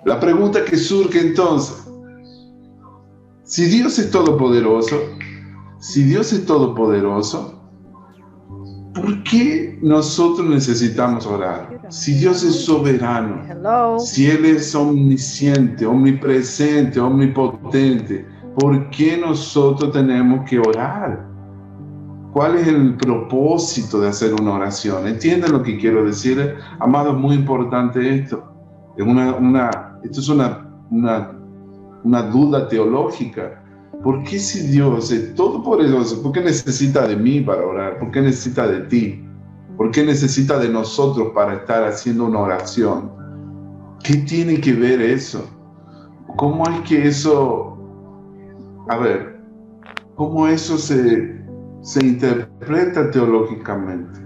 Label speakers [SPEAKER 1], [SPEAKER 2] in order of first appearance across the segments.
[SPEAKER 1] La pregunta que surge entonces, si Dios es todopoderoso, ¿por qué nosotros necesitamos orar? Si Dios es soberano, si Él es omnisciente, omnipresente, omnipotente, ¿por qué nosotros tenemos que orar? ¿Cuál es el propósito de hacer una oración? ¿Entienden lo que quiero decir? Amado, es muy importante esto. Esto es una duda teológica. ¿Por qué si Dios es todopoderoso, por qué necesita de mí para orar? ¿Por qué necesita de ti? ¿Por qué necesita de nosotros para estar haciendo una oración? ¿Qué tiene que ver eso? ¿Cómo es que eso, cómo eso se interpreta teológicamente?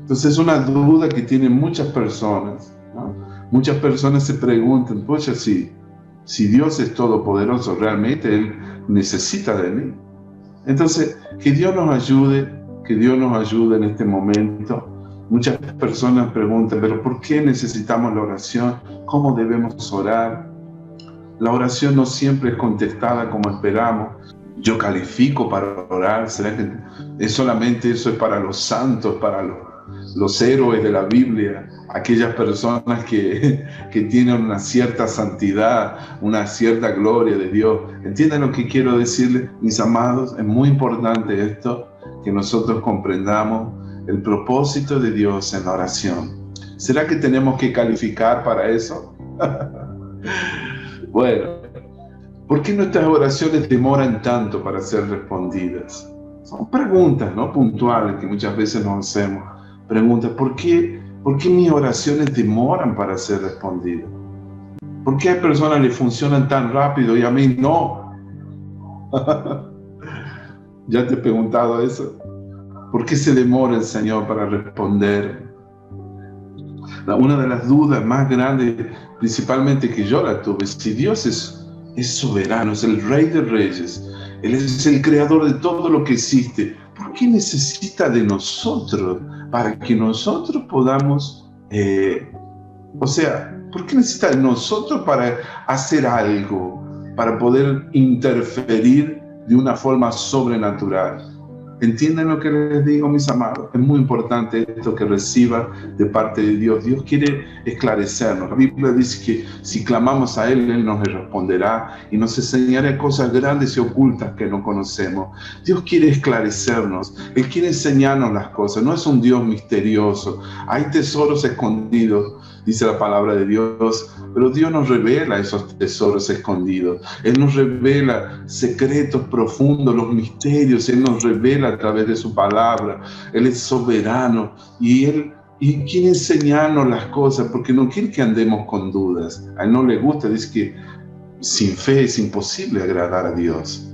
[SPEAKER 1] Entonces es una duda que tienen muchas personas, ¿no? Muchas personas se preguntan, pues si Dios es todopoderoso, realmente Él necesita de mí. Entonces, que Dios nos ayude en este momento. Muchas personas preguntan, pero ¿por qué necesitamos la oración? ¿Cómo debemos orar? La oración no siempre es contestada como esperamos. Yo califico para orar. ¿Será que es solamente eso es para los santos, para los héroes de la Biblia, aquellas personas que tienen una cierta santidad, una cierta gloria de Dios? ¿Entienden lo que quiero decirles, mis amados? Es muy importante esto, que nosotros comprendamos el propósito de Dios en la oración. ¿Será que tenemos que calificar para eso? Bueno, ¿por qué nuestras oraciones demoran tanto para ser respondidas? Son preguntas, ¿no?, puntuales que muchas veces nos hacemos. Preguntas, ¿por qué mis oraciones demoran para ser respondidas? ¿Por qué a personas le funcionan tan rápido y a mí no? ¿Ya te he preguntado eso? ¿Por qué se demora el Señor para responder? Una de las dudas más grandes, principalmente que yo la tuve, si Dios es soberano, es el Rey de Reyes, Él es el creador de todo lo que existe, ¿por qué necesita de nosotros para que nosotros podamos, ¿por qué necesita de nosotros para hacer algo, para poder interferir de una forma sobrenatural? ¿Entienden lo que les digo, mis amados? Es muy importante esto que reciban de parte de Dios. Dios quiere esclarecernos. La Biblia dice que si clamamos a Él, Él nos responderá y nos enseñará cosas grandes y ocultas que no conocemos. Dios quiere esclarecernos. Él quiere enseñarnos las cosas. No es un Dios misterioso. Hay tesoros escondidos, dice la palabra de Dios, pero Dios nos revela esos tesoros escondidos. Él nos revela secretos profundos, los misterios. Él nos revela a través de su palabra. Él es soberano y quiere enseñarnos las cosas porque no quiere que andemos con dudas. A Él no le gusta, dice que sin fe es imposible agradar a Dios.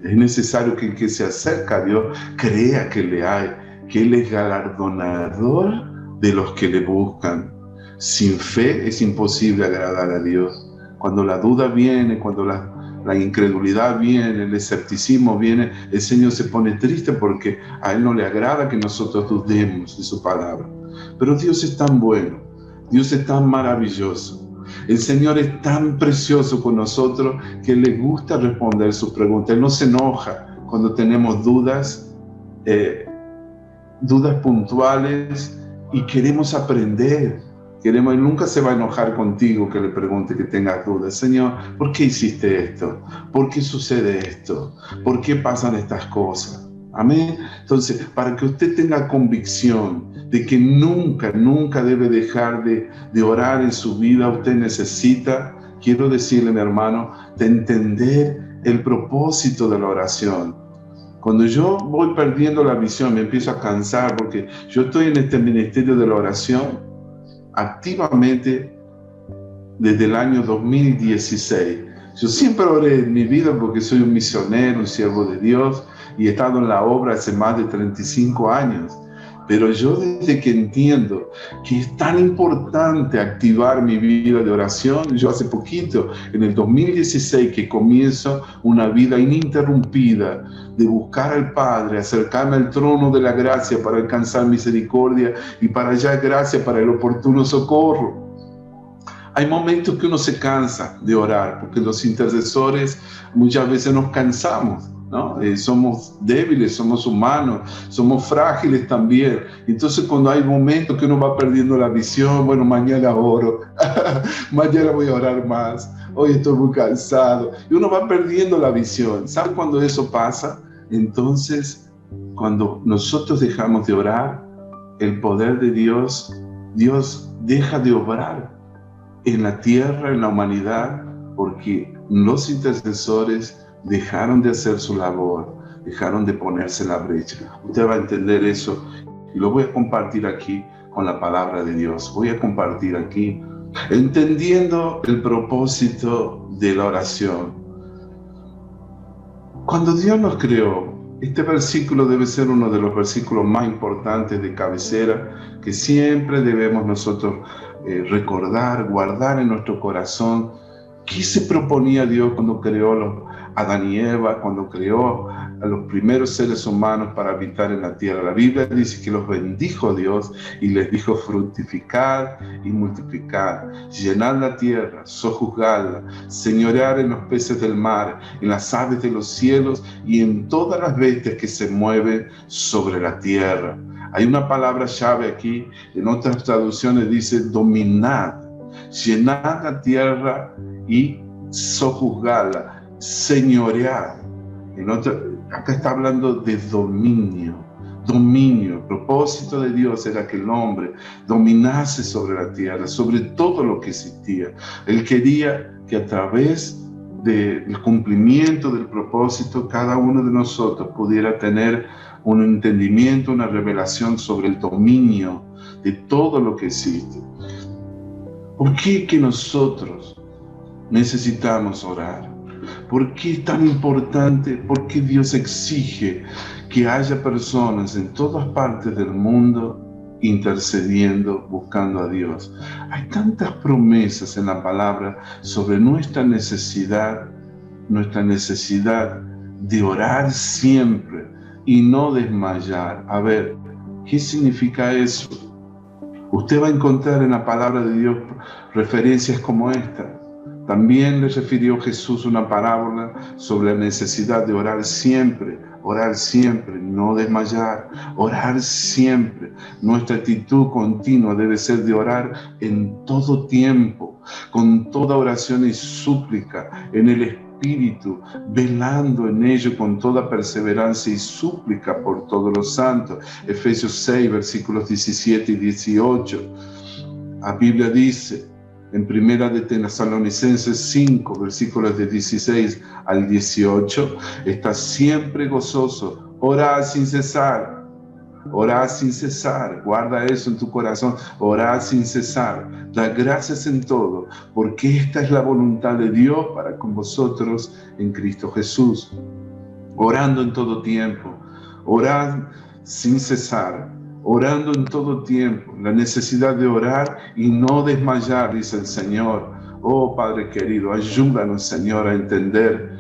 [SPEAKER 1] Es necesario que el que se acerca a Dios crea que le hay, que Él es galardonador de los que le buscan. Sin fe es imposible agradar a Dios. Cuando la duda viene, cuando la incredulidad viene, el escepticismo viene, el Señor se pone triste porque a Él no le agrada que nosotros dudemos de su palabra. Pero Dios es tan bueno, Dios es tan maravilloso, el Señor es tan precioso con nosotros que le gusta responder sus preguntas. Él no se enoja cuando tenemos dudas puntuales y queremos aprender. Él nunca se va a enojar contigo que le pregunte, que tengas dudas. Señor, ¿por qué hiciste esto? ¿Por qué sucede esto? ¿Por qué pasan estas cosas? Amén. Entonces, para que usted tenga convicción de que nunca debe dejar de orar en su vida, usted necesita, quiero decirle, mi hermano, de entender el propósito de la oración. Cuando yo voy perdiendo la visión, me empiezo a cansar porque yo estoy en este ministerio de la oración activamente desde el año 2016. Yo siempre oré en mi vida porque soy un misionero, un siervo de Dios y he estado en la obra hace más de 35 años. Pero yo desde que entiendo que es tan importante activar mi vida de oración, yo hace poquito, en el 2016, que comienzo una vida ininterrumpida de buscar al Padre, acercarme al trono de la gracia para alcanzar misericordia y para hallar gracia para el oportuno socorro. Hay momentos que uno se cansa de orar, porque los intercesores muchas veces nos cansamos, ¿no? Somos débiles, somos humanos, somos frágiles también. Entonces cuando hay momentos que uno va perdiendo la visión, bueno, mañana oro, mañana voy a orar más, hoy estoy muy cansado, y uno va perdiendo la visión. ¿Sabe cuando eso pasa? Entonces, cuando nosotros dejamos de orar, el poder de Dios deja de obrar en la tierra, en la humanidad, porque los intercesores dejaron de hacer su labor, dejaron de ponerse en la brecha. Usted va a entender eso y lo voy a compartir aquí con la palabra de Dios. Voy a compartir aquí, entendiendo el propósito de la oración. Cuando Dios nos creó, este versículo debe ser uno de los versículos más importantes de cabecera que siempre debemos nosotros recordar, guardar en nuestro corazón. ¿Qué se proponía Dios cuando creó a Adán y Eva, cuando creó a los primeros seres humanos para habitar en la tierra? La Biblia dice que los bendijo Dios y les dijo: fructificar y multiplicar, llenar la tierra, sojuzgarla, señorear en los peces del mar, en las aves de los cielos y en todas las bestias que se mueven sobre la tierra. Hay una palabra llave aquí, en otras traducciones dice dominad, llenar la tierra y sojuzgarla, señorear. Acá está hablando de dominio. El propósito de Dios era que el hombre dominase sobre la tierra, sobre todo lo que existía. Él quería que a través del cumplimiento del propósito, cada uno de nosotros pudiera tener un entendimiento, una revelación sobre el dominio de todo lo que existe. ¿Por qué que nosotros necesitamos orar? ¿Por qué es tan importante? ¿Por qué Dios exige que haya personas en todas partes del mundo intercediendo, buscando a Dios? Hay tantas promesas en la palabra sobre nuestra necesidad de orar siempre y no desmayar. A ver, ¿qué significa eso? Usted va a encontrar en la palabra de Dios referencias como esta. También le refirió Jesús una parábola sobre la necesidad de orar siempre, no desmayar, orar siempre. Nuestra actitud continua debe ser de orar en todo tiempo, con toda oración y súplica, en el Espíritu, velando en ello con toda perseverancia y súplica por todos los santos. Efesios 6, versículos 17 y 18. La Biblia dice, en Primera de Tesalonicenses 5, versículos de 16 al 18, está siempre gozoso, orad sin cesar, guarda eso en tu corazón, orad sin cesar, da gracias en todo, porque esta es la voluntad de Dios para con vosotros en Cristo Jesús. Orando en todo tiempo, orad sin cesar, orando en todo tiempo, la necesidad de orar y no desmayar, dice el Señor. Oh Padre querido, ayúdanos, Señor, a entender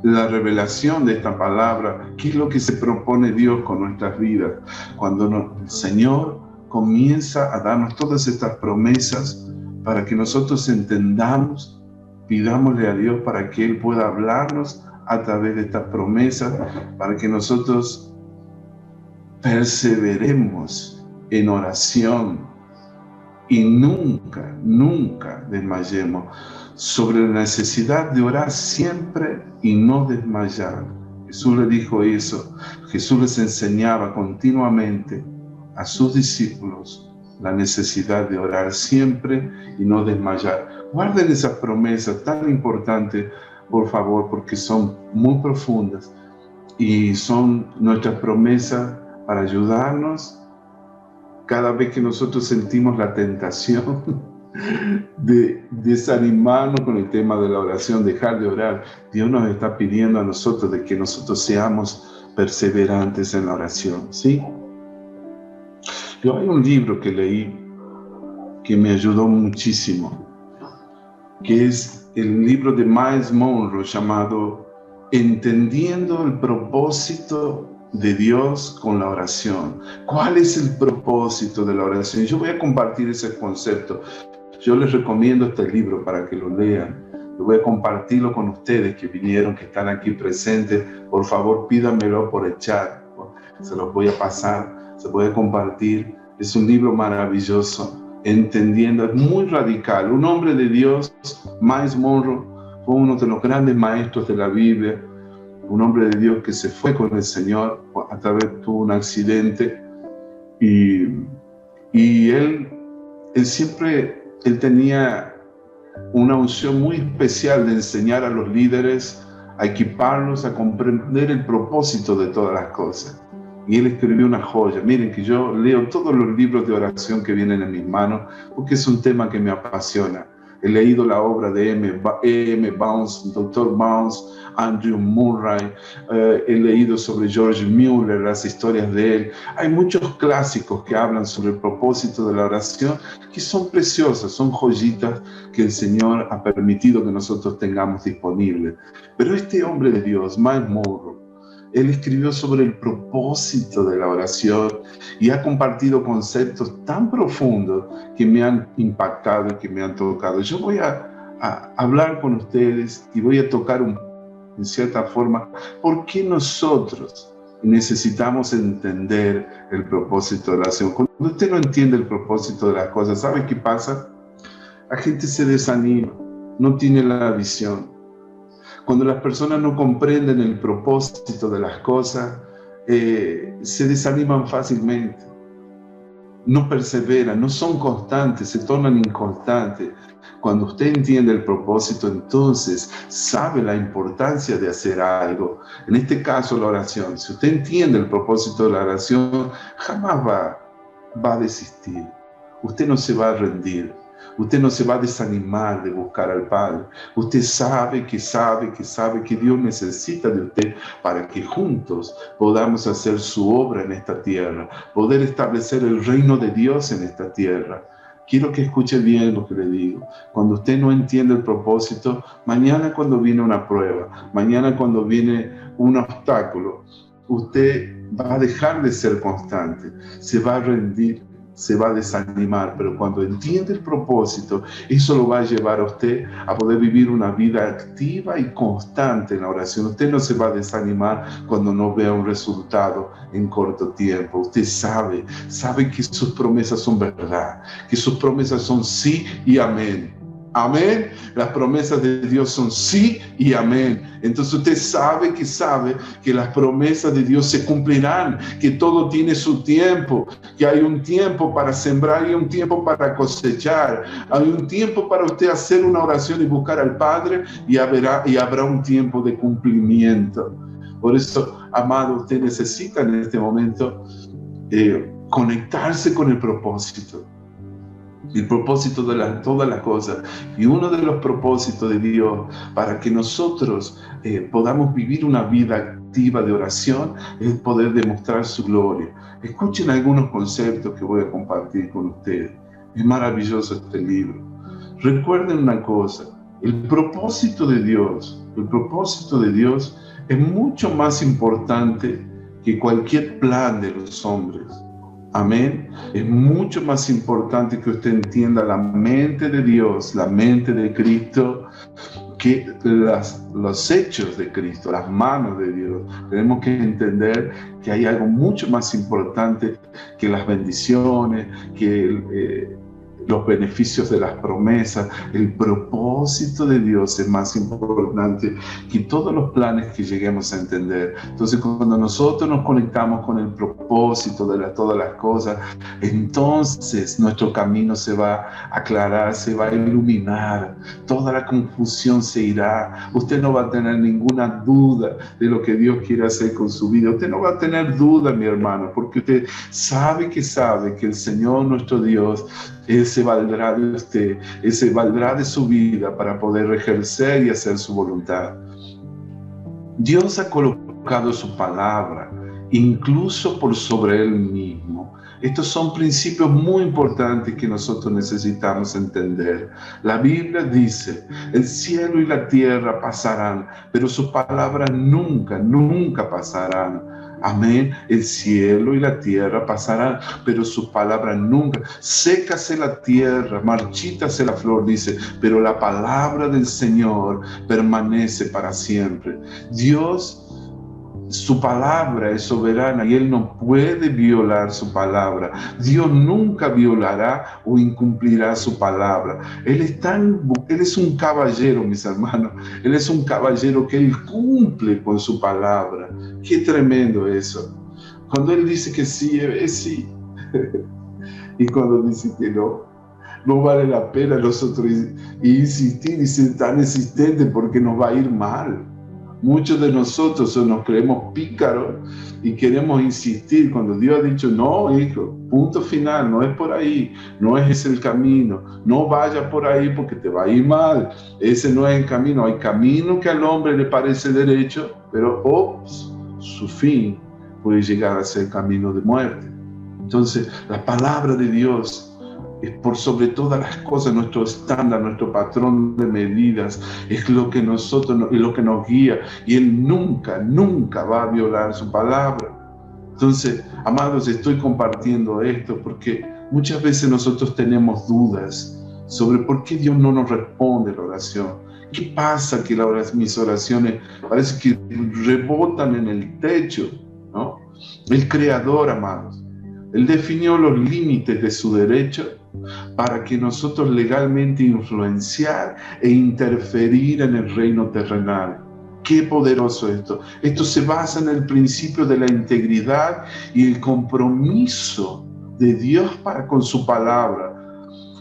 [SPEAKER 1] la revelación de esta palabra, qué es lo que se propone Dios con nuestras vidas. Cuando el Señor comienza a darnos todas estas promesas para que nosotros entendamos, pidámosle a Dios para que Él pueda hablarnos a través de estas promesas, para que nosotros perseveremos en oración y nunca desmayemos, sobre la necesidad de orar siempre y no desmayar. Jesús le dijo eso. Jesús les enseñaba continuamente a sus discípulos la necesidad de orar siempre y no desmayar. Guarden esas promesas tan importantes, por favor, porque son muy profundas y son nuestras promesas para ayudarnos cada vez que nosotros sentimos la tentación de desanimarnos con el tema de la oración, dejar de orar. Dios nos está pidiendo a nosotros de que nosotros seamos perseverantes en la oración, ¿sí? Yo hay un libro que leí que me ayudó muchísimo, que es el libro de Miles Monroe llamado Entendiendo el propósito de Dios con la oración. ¿Cuál es el propósito de la oración? Yo voy a compartir ese concepto, Yo les recomiendo este libro para que lo lean. Yo voy a compartirlo con ustedes que vinieron, que están aquí presentes. Por favor, pídanmelo por el chat. Se los voy a pasar, se puede compartir. Es un libro maravilloso, entendiendo, es muy radical. Un hombre de Dios, Miles Monroe, fue uno de los grandes maestros de la Biblia. Un hombre de Dios que se fue con el Señor, a través tuvo un accidente y él siempre tenía una unción muy especial de enseñar a los líderes, a equiparlos, a comprender el propósito de todas las cosas. Y él escribió una joya. Miren que yo leo todos los libros de oración que vienen en mis manos porque es un tema que me apasiona. He leído la obra de E.M. Bounds, Dr. Bounds, Andrew Murray. He leído sobre George Mueller, las historias de él. Hay muchos clásicos que hablan sobre el propósito de la oración que son preciosas, son joyitas que el Señor ha permitido que nosotros tengamos disponibles. Pero este hombre de Dios, Miles Monroe, él escribió sobre el propósito de la oración y ha compartido conceptos tan profundos que me han impactado y que me han tocado. Yo voy a hablar con ustedes y voy a tocar en cierta forma por qué nosotros necesitamos entender el propósito de la oración. Cuando usted no entiende el propósito de las cosas, ¿sabe qué pasa? La gente se desanima, no tiene la visión. Cuando las personas no comprenden el propósito de las cosas, se desaniman fácilmente, no perseveran, no son constantes, se tornan inconstantes. Cuando usted entiende el propósito, entonces sabe la importancia de hacer algo. En este caso, la oración. Si usted entiende el propósito de la oración, jamás va a desistir. Usted no se va a rendir. Usted no se va a desanimar de buscar al Padre. Usted sabe que Dios necesita de usted para que juntos podamos hacer su obra en esta tierra, poder establecer el reino de Dios en esta tierra. Quiero que escuche bien lo que le digo. Cuando usted no entiende el propósito, mañana cuando viene una prueba, mañana cuando viene un obstáculo, usted va a dejar de ser constante, se va a rendir, se va a desanimar, pero cuando entiende el propósito, eso lo va a llevar a usted a poder vivir una vida activa y constante en la oración. Usted no se va a desanimar cuando no vea un resultado en corto tiempo. Usted sabe que sus promesas son verdad, que sus promesas son sí y amén. Amén. Las promesas de Dios son sí y amén. Entonces usted sabe que las promesas de Dios se cumplirán, que todo tiene su tiempo, que hay un tiempo para sembrar y un tiempo para cosechar. Hay un tiempo para usted hacer una oración y buscar al Padre y habrá un tiempo de cumplimiento. Por eso, amado, usted necesita en este momento conectarse con el propósito. El propósito de todas las cosas. Y uno de los propósitos de Dios para que nosotros podamos vivir una vida activa de oración es poder demostrar su gloria. Escuchen algunos conceptos que voy a compartir con ustedes. Es maravilloso este libro. Recuerden una cosa, el propósito de Dios es mucho más importante que cualquier plan de los hombres. Amén. Es mucho más importante que usted entienda la mente de Dios, la mente de Cristo, que los hechos de Cristo, las manos de Dios. Tenemos que entender que hay algo mucho más importante que las bendiciones, que los beneficios de las promesas. El propósito de Dios es más importante que todos los planes que lleguemos a entender. Entonces, cuando nosotros nos conectamos con el propósito de todas las cosas, entonces nuestro camino se va a aclarar, se va a iluminar, toda la confusión se irá. Usted no va a tener ninguna duda de lo que Dios quiere hacer con su vida. Usted no va a tener duda, mi hermano, porque usted sabe que el Señor nuestro Dios, Él se valdrá de usted, Él se valdrá de su vida para poder ejercer y hacer su voluntad. Dios ha colocado su palabra incluso por sobre Él mismo. Estos son principios muy importantes que nosotros necesitamos entender. La Biblia dice, el cielo y la tierra pasarán, pero sus palabras nunca, nunca pasarán. Amén. El cielo y la tierra pasarán, pero sus palabras nunca. Sécase la tierra, marchítase la flor, dice, pero la palabra del Señor permanece para siempre. Dios, su palabra es soberana y Él no puede violar su palabra. Dios nunca violará o incumplirá su palabra. Él es un caballero, mis hermanos. Él es un caballero que Él cumple con su palabra. Qué tremendo eso. Cuando Él dice que sí, es sí. Y cuando dice que no, no vale la pena nosotros insistir y ser tan insistentes porque nos va a ir mal. Muchos de nosotros nos creemos pícaros y queremos insistir cuando Dios ha dicho, no, hijo, punto final, no es por ahí, no es ese el camino, no vaya por ahí porque te va a ir mal, ese no es el camino. Hay camino que al hombre le parece derecho, pero su fin puede llegar a ser camino de muerte. Entonces, la palabra de Dios es por sobre todas las cosas nuestro estándar, nuestro patrón de medidas, es lo que nos guía, y Él nunca, nunca va a violar su palabra. Entonces, amados, estoy compartiendo esto porque muchas veces nosotros tenemos dudas sobre por qué Dios no nos responde la oración. ¿Qué pasa que mis oraciones parece que rebotan en el techo, ¿no? El Creador, amados, Él definió los límites de su derecho para que nosotros legalmente influenciar e interferir en el reino terrenal. Qué poderoso esto. Esto se basa en el principio de la integridad y el compromiso de Dios para con su palabra.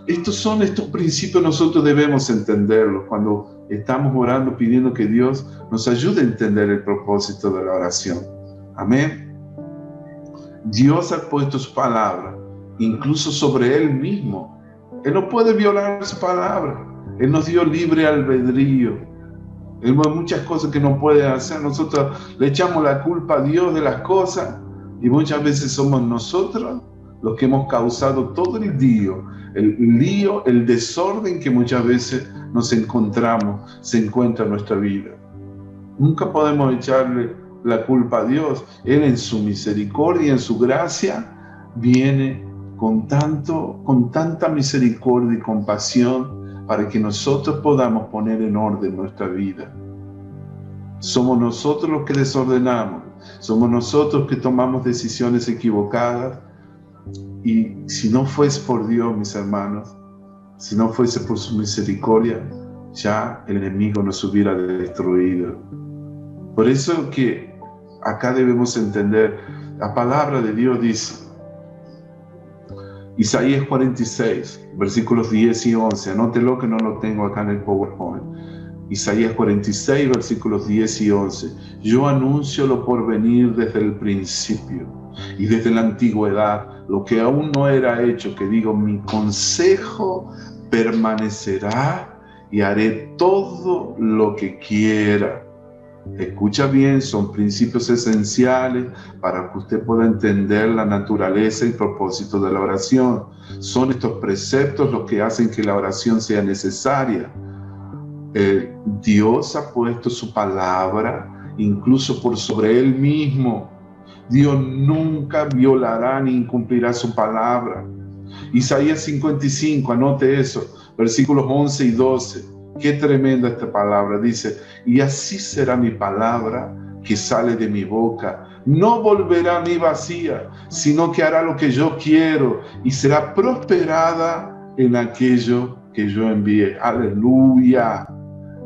[SPEAKER 1] Estos principios nosotros debemos entenderlos cuando estamos orando, pidiendo que Dios nos ayude a entender el propósito de la oración. Amén. Dios ha puesto su palabra incluso sobre Él mismo. Él no puede violar su palabra. Él nos dio libre albedrío. Hay muchas cosas que no puede hacer. Nosotros le echamos la culpa a Dios de las cosas y muchas veces somos nosotros los que hemos causado todo el lío, el desorden que muchas veces se encuentra en nuestra vida. Nunca podemos echarle la culpa a Dios. Él en su misericordia, en su gracia, viene con tanta misericordia y compasión para que nosotros podamos poner en orden nuestra vida. Somos nosotros los que desordenamos, somos nosotros que tomamos decisiones equivocadas, y si no fuese por Dios, mis hermanos, si no fuese por su misericordia, ya el enemigo nos hubiera destruido. Por eso que acá debemos entender, la palabra de Dios dice, Isaías 46, versículos 10 y 11, anótelo que no lo tengo acá en el PowerPoint. Isaías 46, versículos 10 y 11. Yo anuncio lo por venir desde el principio y desde la antigüedad, lo que aún no era hecho, que digo, mi consejo permanecerá y haré todo lo que quiera. Escucha bien, son principios esenciales para que usted pueda entender la naturaleza y propósito de la oración. Son estos preceptos los que hacen que la oración sea necesaria. Dios ha puesto su palabra incluso por sobre Él mismo. Dios nunca violará ni incumplirá su palabra. Isaías 55, anote eso, versículos 11 y 12. Qué tremenda esta palabra. Dice, y así será mi palabra que sale de mi boca. No volverá a mí vacía, sino que hará lo que yo quiero y será prosperada en aquello que yo envíe. Aleluya.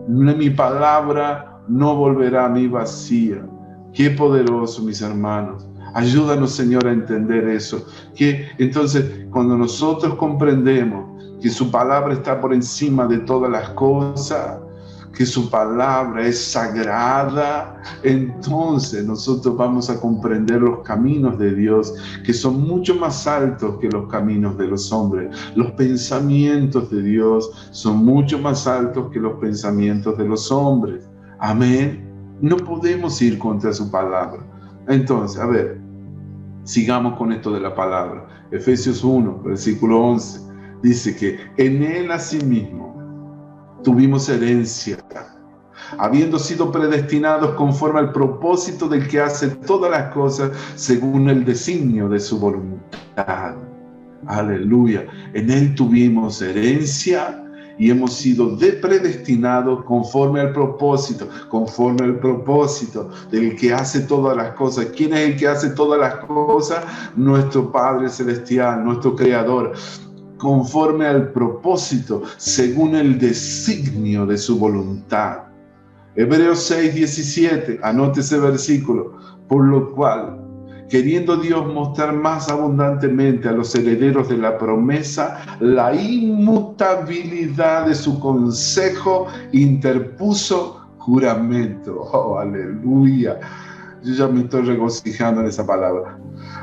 [SPEAKER 1] Mi palabra no volverá a mí vacía. Qué poderoso, mis hermanos. Ayúdanos, Señor, a entender eso. Que entonces, cuando nosotros comprendemos que su palabra está por encima de todas las cosas, que su palabra es sagrada, entonces nosotros vamos a comprender los caminos de Dios, que son mucho más altos que los caminos de los hombres. Los pensamientos de Dios son mucho más altos que los pensamientos de los hombres. Amén. No podemos ir contra su palabra. Entonces, a ver, sigamos con esto de la palabra. Efesios 1, versículo 11, dice que en Él asimismo tuvimos herencia, habiendo sido predestinados conforme al propósito del que hace todas las cosas según el designio de su voluntad. Aleluya. En Él tuvimos herencia y hemos sido predestinados conforme al propósito del que hace todas las cosas. ¿Quién es el que hace todas las cosas? Nuestro Padre Celestial, nuestro Creador. Conforme al propósito, según el designio de su voluntad. Hebreos 6, 17, anote ese versículo. Por lo cual, queriendo Dios mostrar más abundantemente a los herederos de la promesa la inmutabilidad de su consejo, interpuso juramento. Oh, aleluya. Yo ya me estoy regocijando en esa palabra.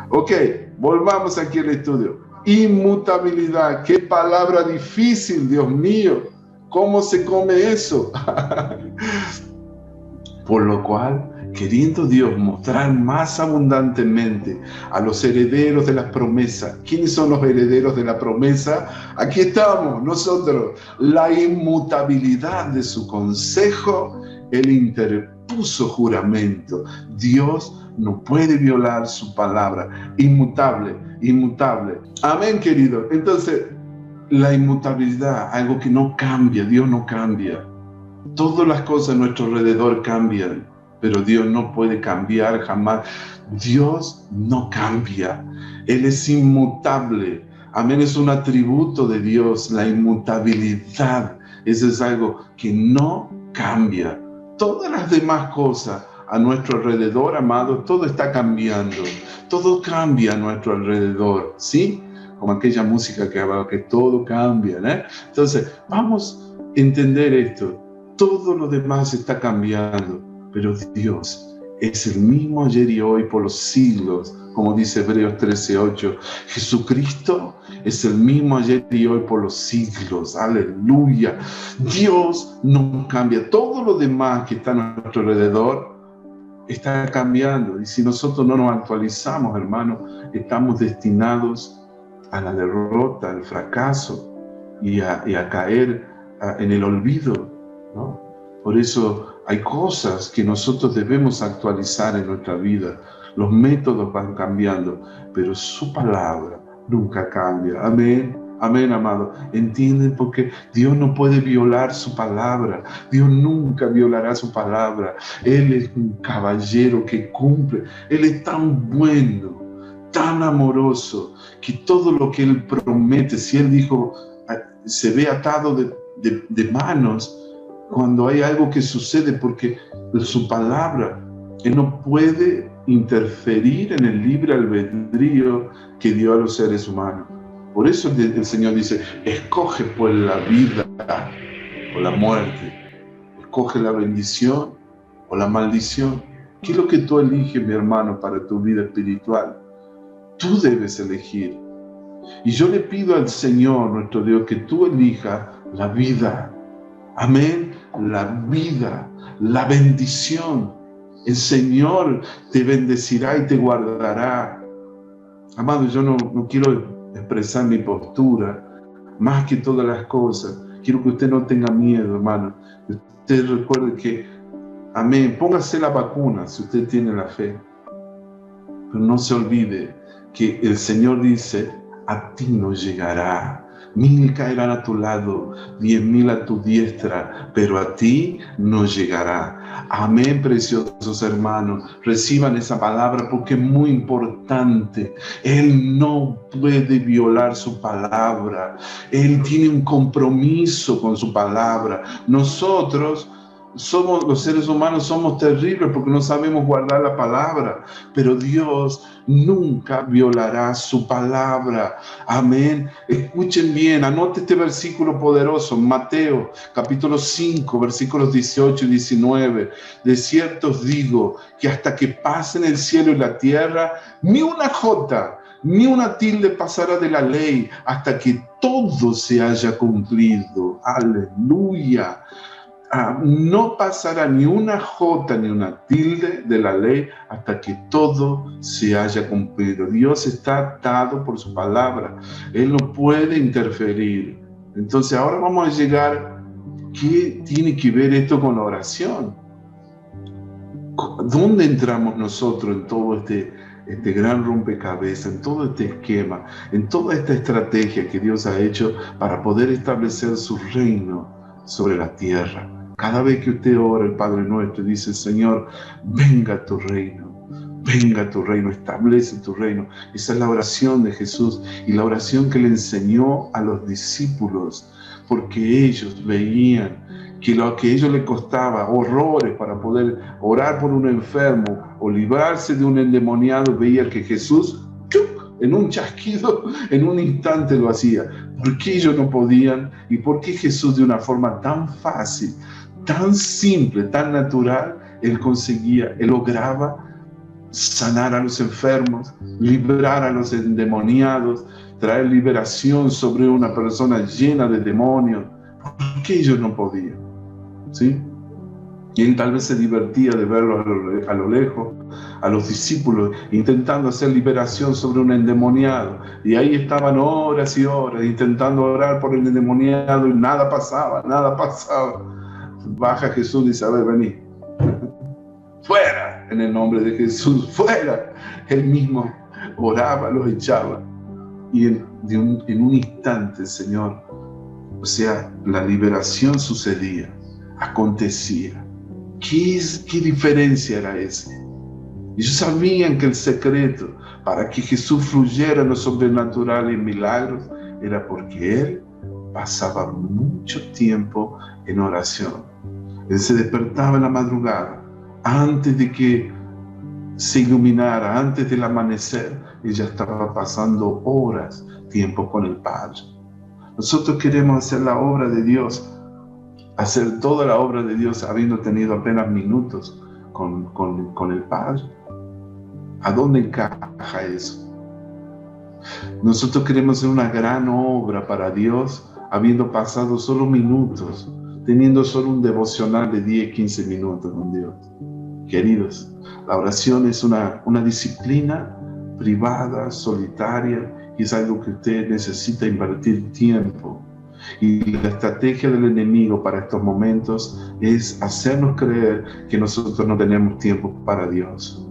[SPEAKER 1] Ok, volvamos aquí al estudio. Inmutabilidad, qué palabra difícil, Dios mío. ¿Cómo se come eso? Por lo cual, queriendo Dios mostrar más abundantemente a los herederos de las promesas. ¿Quiénes son los herederos de la promesa? Aquí estamos, nosotros. La inmutabilidad de su consejo, Él interpuso juramento. Dios no puede violar su palabra. Inmutable, inmutable. Amén, querido. Entonces, la inmutabilidad, algo que no cambia, Dios no cambia. Todas las cosas a nuestro alrededor cambian, pero Dios no puede cambiar jamás. Dios no cambia. Él es inmutable. Amén, es un atributo de Dios, la inmutabilidad. Eso es algo que no cambia. Todas las demás cosas a nuestro alrededor, amado, todo está cambiando. Todo cambia a nuestro alrededor, ¿sí? Como aquella música que habla que todo cambia, ¿eh? Entonces, vamos a entender esto. Todo lo demás está cambiando, pero Dios es el mismo ayer y hoy por los siglos, como dice Hebreos 13:8. Jesucristo es el mismo ayer y hoy por los siglos. Aleluya. Dios no cambia. Todo lo demás que está a nuestro alrededor está cambiando. Y si nosotros no nos actualizamos, hermano, estamos destinados a la derrota, al fracaso y a caer en el olvido, ¿no? Por eso hay cosas que nosotros debemos actualizar en nuestra vida. Los métodos van cambiando, pero su palabra nunca cambia. Amén. Amén, amado. ¿Entienden? Porque Dios no puede violar su palabra. Dios nunca violará su palabra. Él es un caballero que cumple. Él es tan bueno, tan amoroso, que todo lo que Él promete, si Él dijo, se ve atado de manos cuando hay algo que sucede, porque su palabra, Él no puede interferir en el libre albedrío que dio a los seres humanos. Por eso el Señor dice, escoge pues la vida o la muerte, escoge la bendición o la maldición. ¿Qué es lo que tú eliges, mi hermano, para tu vida espiritual? Tú debes elegir. Y yo le pido al Señor, nuestro Dios, que tú elijas la vida. Amén. La vida, la bendición. El Señor te bendecirá y te guardará. Amado, yo no quiero expresar mi postura más que todas las cosas. Quiero que usted no tenga miedo, hermano. Usted recuerde que, amén, póngase la vacuna si usted tiene la fe. Pero no se olvide que el Señor dice, a ti no llegará. 1000 caerán a tu lado, 10,000 a tu diestra, pero a ti no llegará. Amén, preciosos hermanos. Reciban esa palabra porque es muy importante. Él no puede violar su palabra. Él tiene un compromiso con su palabra. Nosotros los seres humanos somos terribles porque no sabemos guardar la palabra, pero Dios nunca violará su palabra. Amén. Escuchen bien, anote este versículo poderoso, Mateo capítulo 5, versículos 18 y 19. De cierto os digo que hasta que pasen el cielo y la tierra, ni una jota, ni una tilde pasará de la ley hasta que todo se haya cumplido. Aleluya. no pasará ni una jota ni una tilde de la ley hasta que todo se haya cumplido. Dios está atado por su palabra. Él no puede interferir. Entonces ahora vamos a llegar, ¿qué tiene que ver esto con la oración? ¿Dónde entramos nosotros en todo este gran rompecabezas, en todo este esquema, en toda esta estrategia que Dios ha hecho para poder establecer su reino sobre la tierra? Cada vez que usted ora el Padre Nuestro y dice, Señor, venga tu reino, establece tu reino. Esa es la oración de Jesús y la oración que le enseñó a los discípulos, porque ellos veían que lo que a ellos les costaba horrores para poder orar por un enfermo o librarse de un endemoniado, veía que Jesús, en un chasquido, en un instante lo hacía. ¿Por qué ellos no podían? ¿Y por qué Jesús, de una forma tan fácil, tan simple, tan natural, él lograba sanar a los enfermos, librar a los endemoniados, traer liberación sobre una persona llena de demonios? ¿Por qué ellos no podían? ¿Sí? Y él tal vez se divertía de verlo a lo lejos, a los discípulos, intentando hacer liberación sobre un endemoniado. Y ahí estaban horas y horas intentando orar por el endemoniado y nada pasaba. Baja Jesús y dice, a ver, vení. Fuera, en el nombre de Jesús, fuera. Él mismo oraba, los echaba. Y en un instante, Señor, o sea, la liberación sucedía, acontecía. ¿Qué diferencia era esa? Ellos sabían que el secreto para que Jesús fluyera en lo sobrenatural y en milagros era porque Él pasaba mucho tiempo en oración. Él se despertaba en la madrugada, antes de que se iluminara, antes del amanecer. Él ya estaba pasando horas, tiempo con el Padre. Nosotros queremos hacer la obra de Dios, hacer toda la obra de Dios habiendo tenido apenas minutos con el Padre. ¿A dónde encaja eso? Nosotros queremos hacer una gran obra para Dios habiendo pasado solo minutos, teniendo solo un devocional de 10, 15 minutos con Dios. Queridos, la oración es una disciplina privada, solitaria, y es algo que usted necesita invertir tiempo. Y la estrategia del enemigo para estos momentos es hacernos creer que nosotros no tenemos tiempo para Dios.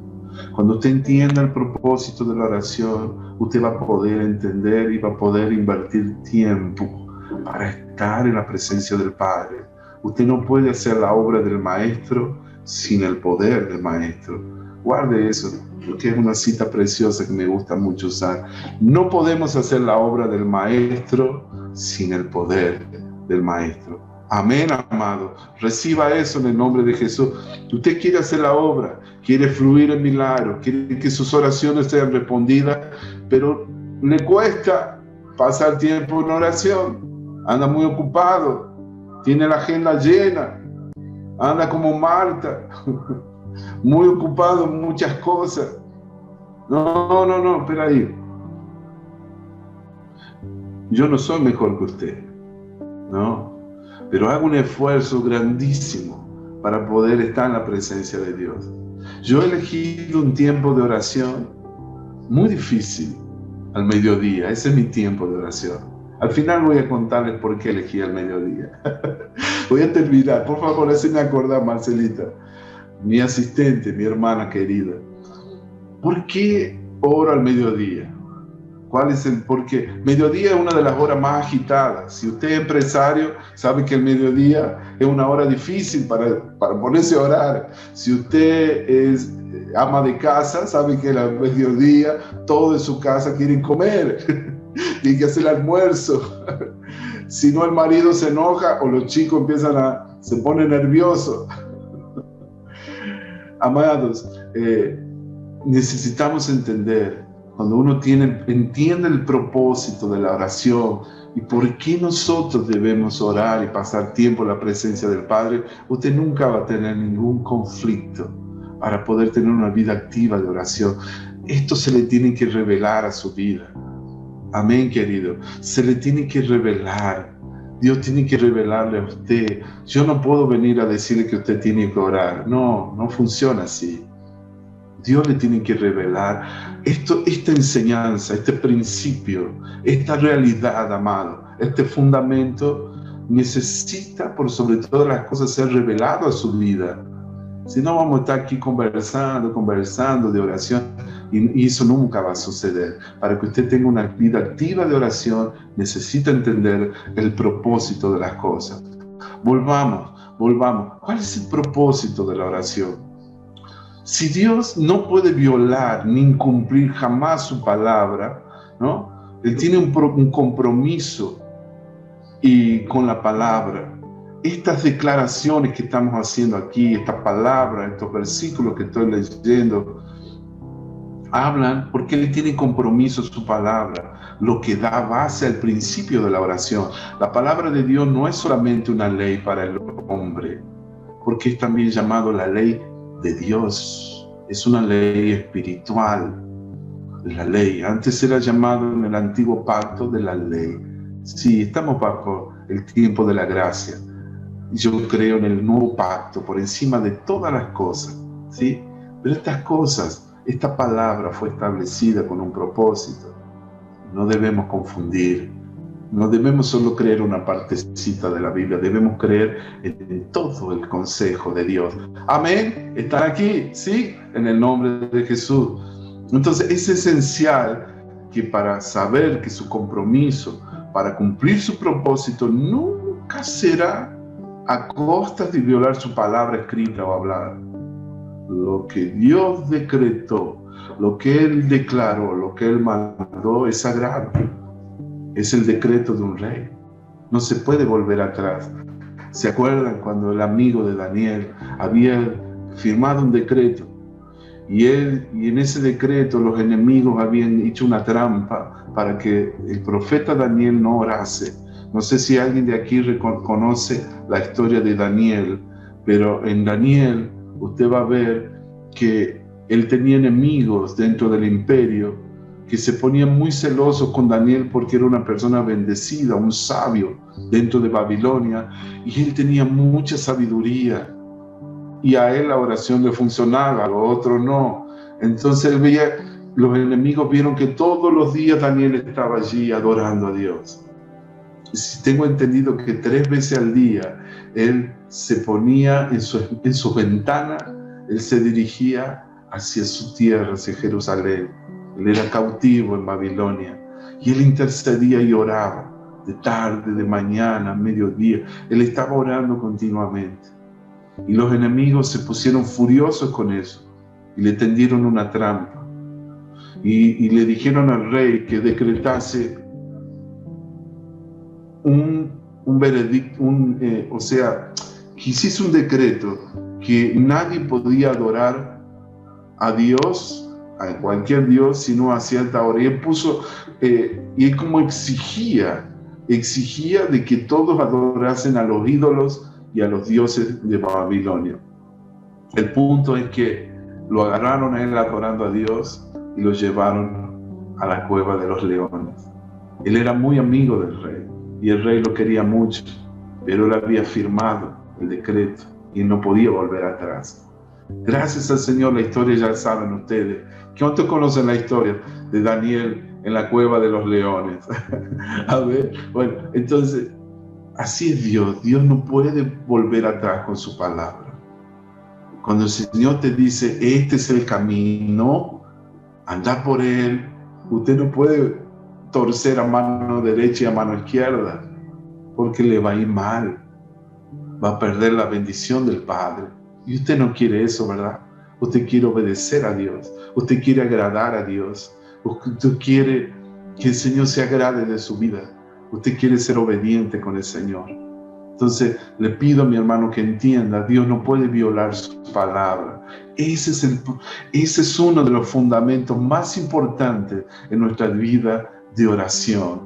[SPEAKER 1] Cuando usted entienda el propósito de la oración, usted va a poder entender y va a poder invertir tiempo para estar en la presencia del Padre. Usted no puede hacer la obra del Maestro sin el poder del Maestro. Guarde eso, porque es una cita preciosa que me gusta mucho usar. No podemos hacer la obra del Maestro sin el poder del Maestro. Amén, amado. Reciba eso en el nombre de Jesús. Usted quiere hacer la obra, quiere fluir en milagros, quiere que sus oraciones sean respondidas, pero le cuesta pasar tiempo en oración. Anda muy ocupado, tiene la agenda llena, anda como Marta, muy ocupado en muchas cosas. No, espera ahí. Yo no soy mejor que usted, no, pero hago un esfuerzo grandísimo para poder estar en la presencia de Dios. Yo he elegido un tiempo de oración muy difícil al mediodía. Ese es mi tiempo de oración. Al final voy a contarles por qué elegí el mediodía. Voy a terminar, por favor, hazme acordar, Marcelita, mi asistente, mi hermana querida. ¿Por qué oro al mediodía? ¿Cuál es el por qué? Mediodía es una de las horas más agitadas. Si usted es empresario, sabe que el mediodía es una hora difícil para ponerse a orar. Si usted es ama de casa, sabe que al mediodía todos en su casa quieren comer. Tienen que hacer el almuerzo. Si no, el marido se enoja o los chicos se ponen nerviosos. Amados, necesitamos entender, cuando uno entiende el propósito de la oración y por qué nosotros debemos orar y pasar tiempo en la presencia del Padre, usted nunca va a tener ningún conflicto para poder tener una vida activa de oración. Esto se le tiene que revelar a su vida. Amén, querido. Se le tiene que revelar. Dios tiene que revelarle a usted. Yo no puedo venir a decirle que usted tiene que orar. No, no funciona así. Dios le tiene que revelar esta enseñanza, este principio, esta realidad, amado, este fundamento necesita por sobre todas las cosas ser revelado a su vida. Si no, vamos a estar aquí conversando de oración y eso nunca va a suceder. Para que usted tenga una vida activa de oración, necesita entender el propósito de las cosas. Volvamos. ¿Cuál es el propósito de la oración? Si Dios no puede violar ni incumplir jamás su palabra, ¿no? Él tiene un compromiso con la palabra. Estas declaraciones que estamos haciendo aquí, estas palabras, estos versículos que estoy leyendo, hablan porque Él tiene compromiso su palabra, lo que da base al principio de la oración. La palabra de Dios no es solamente una ley para el hombre, porque es también llamado la ley de Dios. Es una ley espiritual. La ley, antes era llamado en el antiguo pacto de la ley. Sí, estamos bajo el tiempo de la gracia. Yo creo en el nuevo pacto por encima de todas las cosas, ¿sí? Pero estas cosas, esta palabra fue establecida con un propósito. No debemos confundir. No debemos solo creer una partecita de la Biblia, debemos creer en todo el consejo de Dios. Amén. ¿Están aquí? Sí, en el nombre de Jesús. Entonces es esencial que para saber que su compromiso, para cumplir su propósito, nunca será a costa de violar su palabra escrita o hablada. Lo que Dios decretó, lo que Él declaró, lo que Él mandó es sagrado. Es el decreto de un rey. No se puede volver atrás. ¿Se acuerdan cuando el amigo de Daniel había firmado un decreto? Y en ese decreto los enemigos habían hecho una trampa para que el profeta Daniel no orase. No sé si alguien de aquí conoce la historia de Daniel, pero en Daniel usted va a ver que él tenía enemigos dentro del imperio que se ponían muy celosos con Daniel porque era una persona bendecida, un sabio dentro de Babilonia, y él tenía mucha sabiduría. Y a él la oración le funcionaba, a los otros no. Entonces él veía, los enemigos vieron que todos los días Daniel estaba allí adorando a Dios. Si tengo entendido que 3 veces al día él se ponía en su ventana, él se dirigía hacia su tierra, hacia Jerusalén. Él era cautivo en Babilonia y él intercedía y oraba de tarde, de mañana, mediodía. Él estaba orando continuamente. Y los enemigos se pusieron furiosos con eso y le tendieron una trampa. Y le dijeron al rey que decretase un veredicto, o sea, que hiciese un decreto que nadie podía adorar a Dios, a cualquier Dios, sino a cierta hora. Y él puso, y él como exigía de que todos adorasen a los ídolos y a los dioses de Babilonia. El punto es que lo agarraron a él adorando a Dios y lo llevaron a la cueva de los leones. Él era muy amigo del rey y el rey lo quería mucho, pero él había firmado el decreto y no podía volver atrás. Gracias al Señor, la historia ya saben ustedes. ¿Cuántos conocen la historia de Daniel en la cueva de los leones? A ver, bueno, entonces, así es Dios. Dios no puede volver atrás con su palabra. Cuando el Señor te dice, este es el camino, anda por él, usted no puede torcer a mano derecha y a mano izquierda, porque le va a ir mal. Va a perder la bendición del Padre. Y usted no quiere eso, ¿verdad? Usted quiere obedecer a Dios. Usted quiere agradar a Dios. Usted quiere que el Señor se agrade de su vida. Usted quiere ser obediente con el Señor. Entonces, le pido a mi hermano que entienda, Dios no puede violar su palabra. Ese es uno de los fundamentos más importantes en nuestra vida de oración.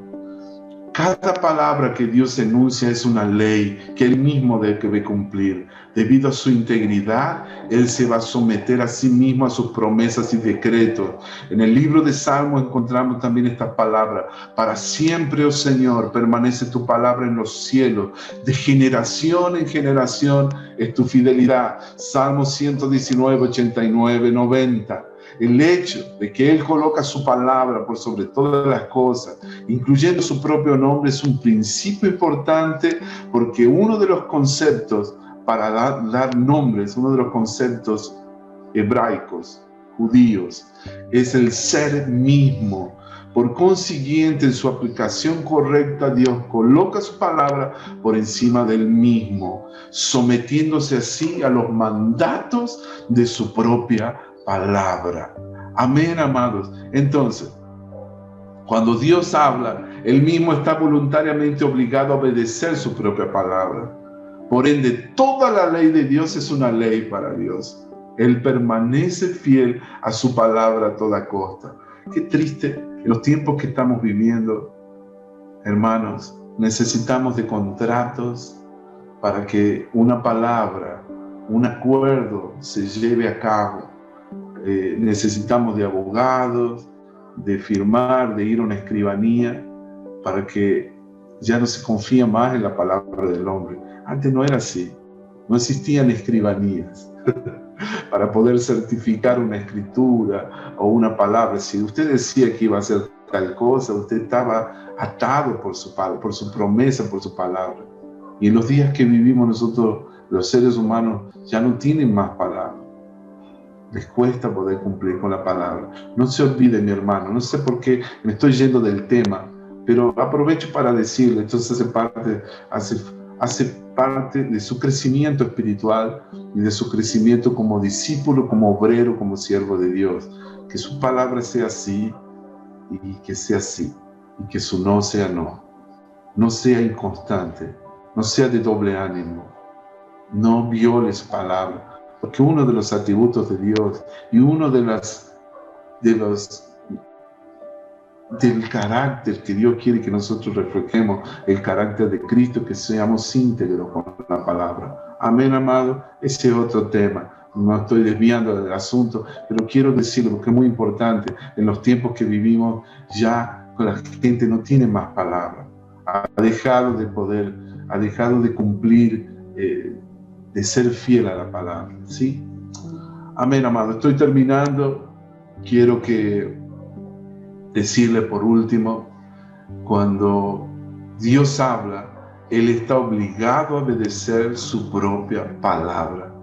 [SPEAKER 1] Cada palabra que Dios enuncia es una ley que Él mismo debe cumplir. Debido a su integridad, Él se va a someter a sí mismo a sus promesas y decretos. En el libro de Salmos encontramos también estas palabras. Para siempre, oh Señor, permanece tu palabra en los cielos. De generación en generación es tu fidelidad. Salmos 119, 89, 90. El hecho de que Él coloca su palabra por sobre todas las cosas, incluyendo su propio nombre, es un principio importante, porque uno de los conceptos para dar nombres, uno de los conceptos hebraicos, judíos, es el ser mismo. Por consiguiente, en su aplicación correcta, Dios coloca su palabra por encima del mismo, sometiéndose así a los mandatos de su propia palabra. Amén, amados. Entonces, cuando Dios habla, Él mismo está voluntariamente obligado a obedecer su propia palabra. Por ende, toda la ley de Dios es una ley para Dios. Él permanece fiel a su palabra a toda costa. Qué triste, en los tiempos que estamos viviendo, hermanos, necesitamos de contratos para que una palabra, un acuerdo se lleve a cabo. Necesitamos de abogados, de firmar, de ir a una escribanía, para que ya no se confía más en la palabra del hombre. Antes no era así, no existían escribanías para poder certificar una escritura o una palabra. Si usted decía que iba a hacer tal cosa, usted estaba atado por su promesa, por su palabra. Y en los días que vivimos nosotros, los seres humanos, ya no tienen más palabra. Les cuesta poder cumplir con la palabra. No se olvide, mi hermano, no sé por qué me estoy yendo del tema, pero aprovecho para decirle, entonces hace parte de su crecimiento espiritual y de su crecimiento como discípulo, como obrero, como siervo de Dios. Que su palabra sea sí y que sea sí, y que su no sea no. No sea inconstante, no sea de doble ánimo, no viole su palabra. Porque uno de los atributos de Dios y uno del carácter que Dios quiere que nosotros reflejemos, el carácter de Cristo, que seamos íntegros con la palabra. Amén, amado. Ese es otro tema. No estoy desviando del asunto, pero quiero decirlo porque es muy importante. En los tiempos que vivimos, ya la gente no tiene más palabra. Ha dejado de cumplir, de ser fiel a la palabra, ¿sí? Amén, amado. Estoy terminando. Quiero decirle por último, cuando Dios habla, Él está obligado a obedecer su propia palabra.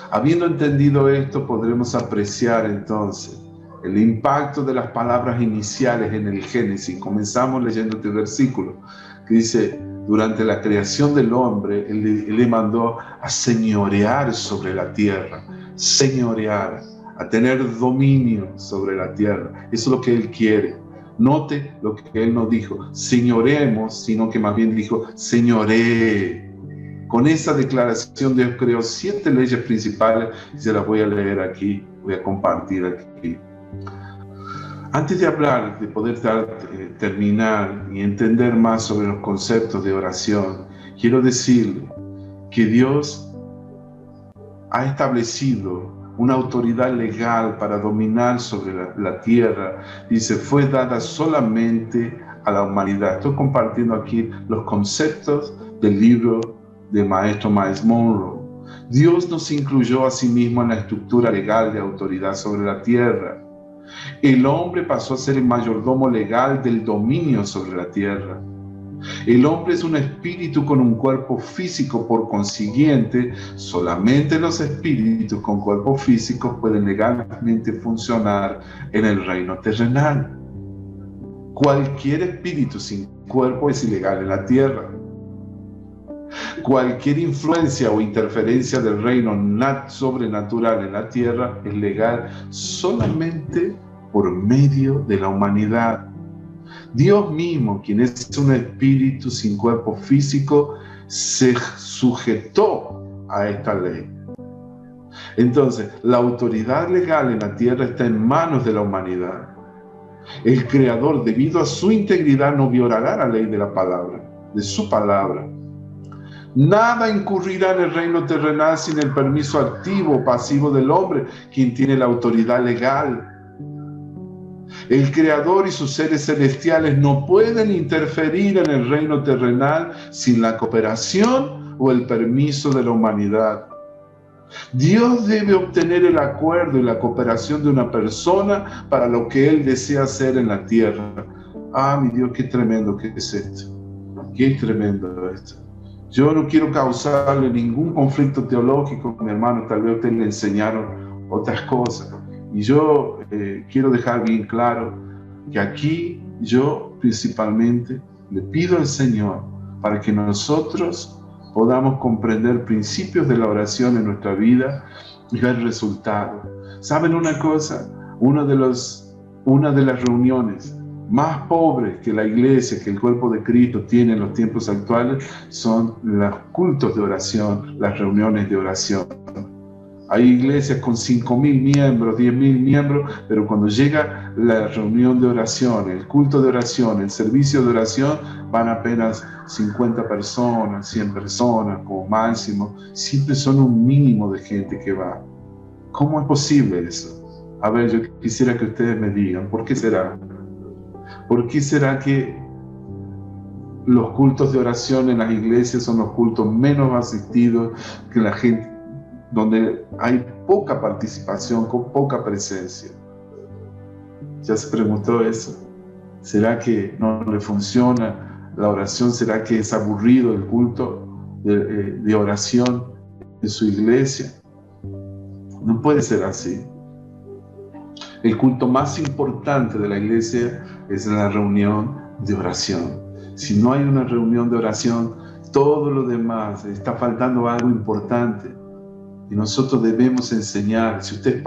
[SPEAKER 1] Habiendo entendido esto, podremos apreciar entonces el impacto de las palabras iniciales en el Génesis. Comenzamos leyendo este versículo que dice: durante la creación del hombre, Él le mandó a señorear sobre la tierra, señorear, a tener dominio sobre la tierra. Eso es lo que Él quiere. Note lo que Él no dijo, señoremos, sino que más bien dijo, señoree. Con esa declaración Dios creó 7 leyes principales y se las voy a leer aquí, voy a compartir aquí. Antes de hablar, de poder terminar y entender más sobre los conceptos de oración, quiero decirle que Dios ha establecido una autoridad legal para dominar sobre la tierra. Dice, fue dada solamente a la humanidad. Estoy compartiendo aquí los conceptos del libro del maestro Miles Monroe. Dios nos incluyó a sí mismo en la estructura legal de autoridad sobre la tierra. El hombre pasó a ser el mayordomo legal del dominio sobre la tierra. El hombre es un espíritu con un cuerpo físico, por consiguiente, solamente los espíritus con cuerpo físico pueden legalmente funcionar en el reino terrenal. Cualquier espíritu sin cuerpo es ilegal en la tierra. Cualquier influencia o interferencia del reino sobrenatural en la tierra es legal solamente por medio de la humanidad. Dios mismo, quien es un espíritu sin cuerpo físico, se sujetó a esta ley. Entonces, la autoridad legal en la tierra está en manos de la humanidad. El Creador, debido a su integridad, no violará la ley de la palabra, de su palabra. Nada incurrirá en el reino terrenal sin el permiso activo o pasivo del hombre, quien tiene la autoridad legal. El Creador y sus seres celestiales no pueden interferir en el reino terrenal sin la cooperación o el permiso de la humanidad. Dios debe obtener el acuerdo y la cooperación de una persona para lo que Él desea hacer en la tierra. Ah, mi Dios, qué tremendo que es esto. Qué tremendo esto. Yo no quiero causarle ningún conflicto teológico, mi hermano, tal vez a usted le enseñaron otras cosas. Y yo quiero dejar bien claro que aquí yo principalmente le pido al Señor para que nosotros podamos comprender principios de la oración en nuestra vida y ver resultados. ¿Saben una cosa? Una de las reuniones más pobres que la iglesia, que el cuerpo de Cristo tiene en los tiempos actuales, son los cultos de oración, las reuniones de oración. Hay iglesias con 5.000 miembros, 10.000 miembros, pero cuando llega la reunión de oración, el culto de oración, el servicio de oración, van apenas 50 personas, 100 personas como máximo. Siempre son un mínimo de gente que va. ¿Cómo es posible eso? A ver, yo quisiera que ustedes me digan, ¿por qué será? ¿Por qué será que los cultos de oración en las iglesias son los cultos menos asistidos, que la gente, donde hay poca participación, con poca presencia? ¿Ya se preguntó eso? ¿Será que no le funciona la oración? ¿Será que es aburrido el culto de oración en su iglesia? No puede ser así. El culto más importante de la iglesia es la reunión de oración. Si no hay una reunión de oración, todo lo demás está faltando algo importante. Y nosotros debemos enseñar. Si usted es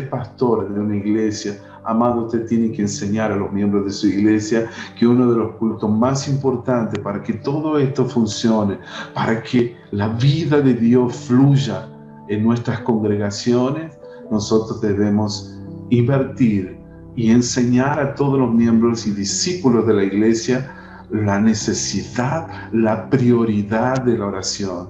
[SPEAKER 1] pastor de una iglesia, amado, usted tiene que enseñar a los miembros de su iglesia que uno de los cultos más importantes para que todo esto funcione, para que la vida de Dios fluya en nuestras congregaciones, nosotros debemos invertir y enseñar a todos los miembros y discípulos de la iglesia la necesidad, la prioridad de la oración.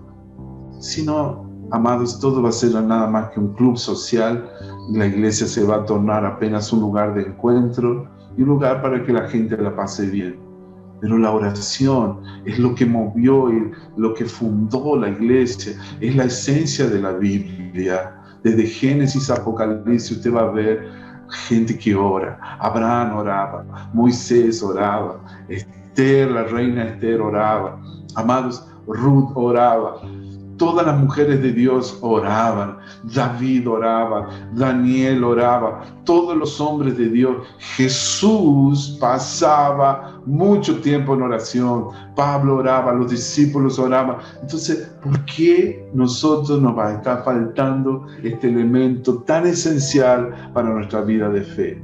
[SPEAKER 1] Si no, amados, todo va a ser nada más que un club social. La iglesia se va a tornar apenas un lugar de encuentro y un lugar para que la gente la pase bien. Pero la oración es lo que movió y lo que fundó la iglesia, es la esencia de la Biblia. Desde Génesis a Apocalipsis usted va a ver gente que ora. Abraham oraba, Moisés oraba, Esther, la reina Esther oraba. Amados, Ruth oraba. Todas las mujeres de Dios oraban, David oraba, Daniel oraba, todos los hombres de Dios. Jesús pasaba mucho tiempo en oración, Pablo oraba, los discípulos oraban. Entonces, ¿por qué nosotros nos va a estar faltando este elemento tan esencial para nuestra vida de fe?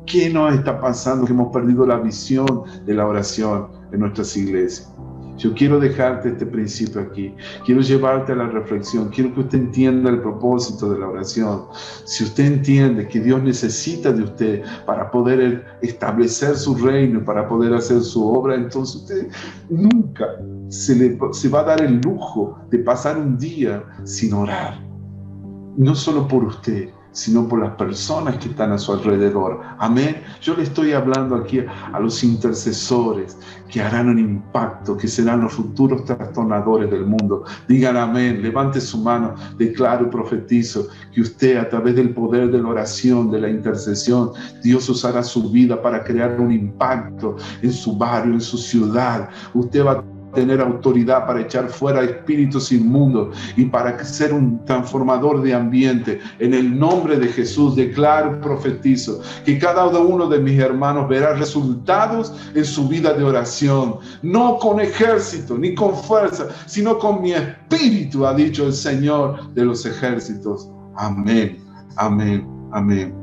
[SPEAKER 1] ¿Qué nos está pasando? Que hemos perdido la visión de la oración en nuestras iglesias. Yo quiero dejarte este principio aquí. Quiero llevarte a la reflexión. Quiero que usted entienda el propósito de la oración. Si usted entiende que Dios necesita de usted para poder establecer su reino, para poder hacer su obra, entonces usted nunca se va a dar el lujo de pasar un día sin orar. No solo por usted, sino por las personas que están a su alrededor. Amén. Yo le estoy hablando aquí a los intercesores que harán un impacto, que serán los futuros trastornadores del mundo. Digan amén, levante su mano, declaro y profetizo que usted, a través del poder de la oración, de la intercesión, Dios usará su vida para crear un impacto en su barrio, en su ciudad. Usted va a tener autoridad para echar fuera espíritus inmundos y para ser un transformador de ambiente. En el nombre de Jesús declaro y profetizo que cada uno de mis hermanos verá resultados en su vida de oración, no con ejército ni con fuerza, sino con mi espíritu, ha dicho el Señor de los ejércitos. Amén, amén, amén.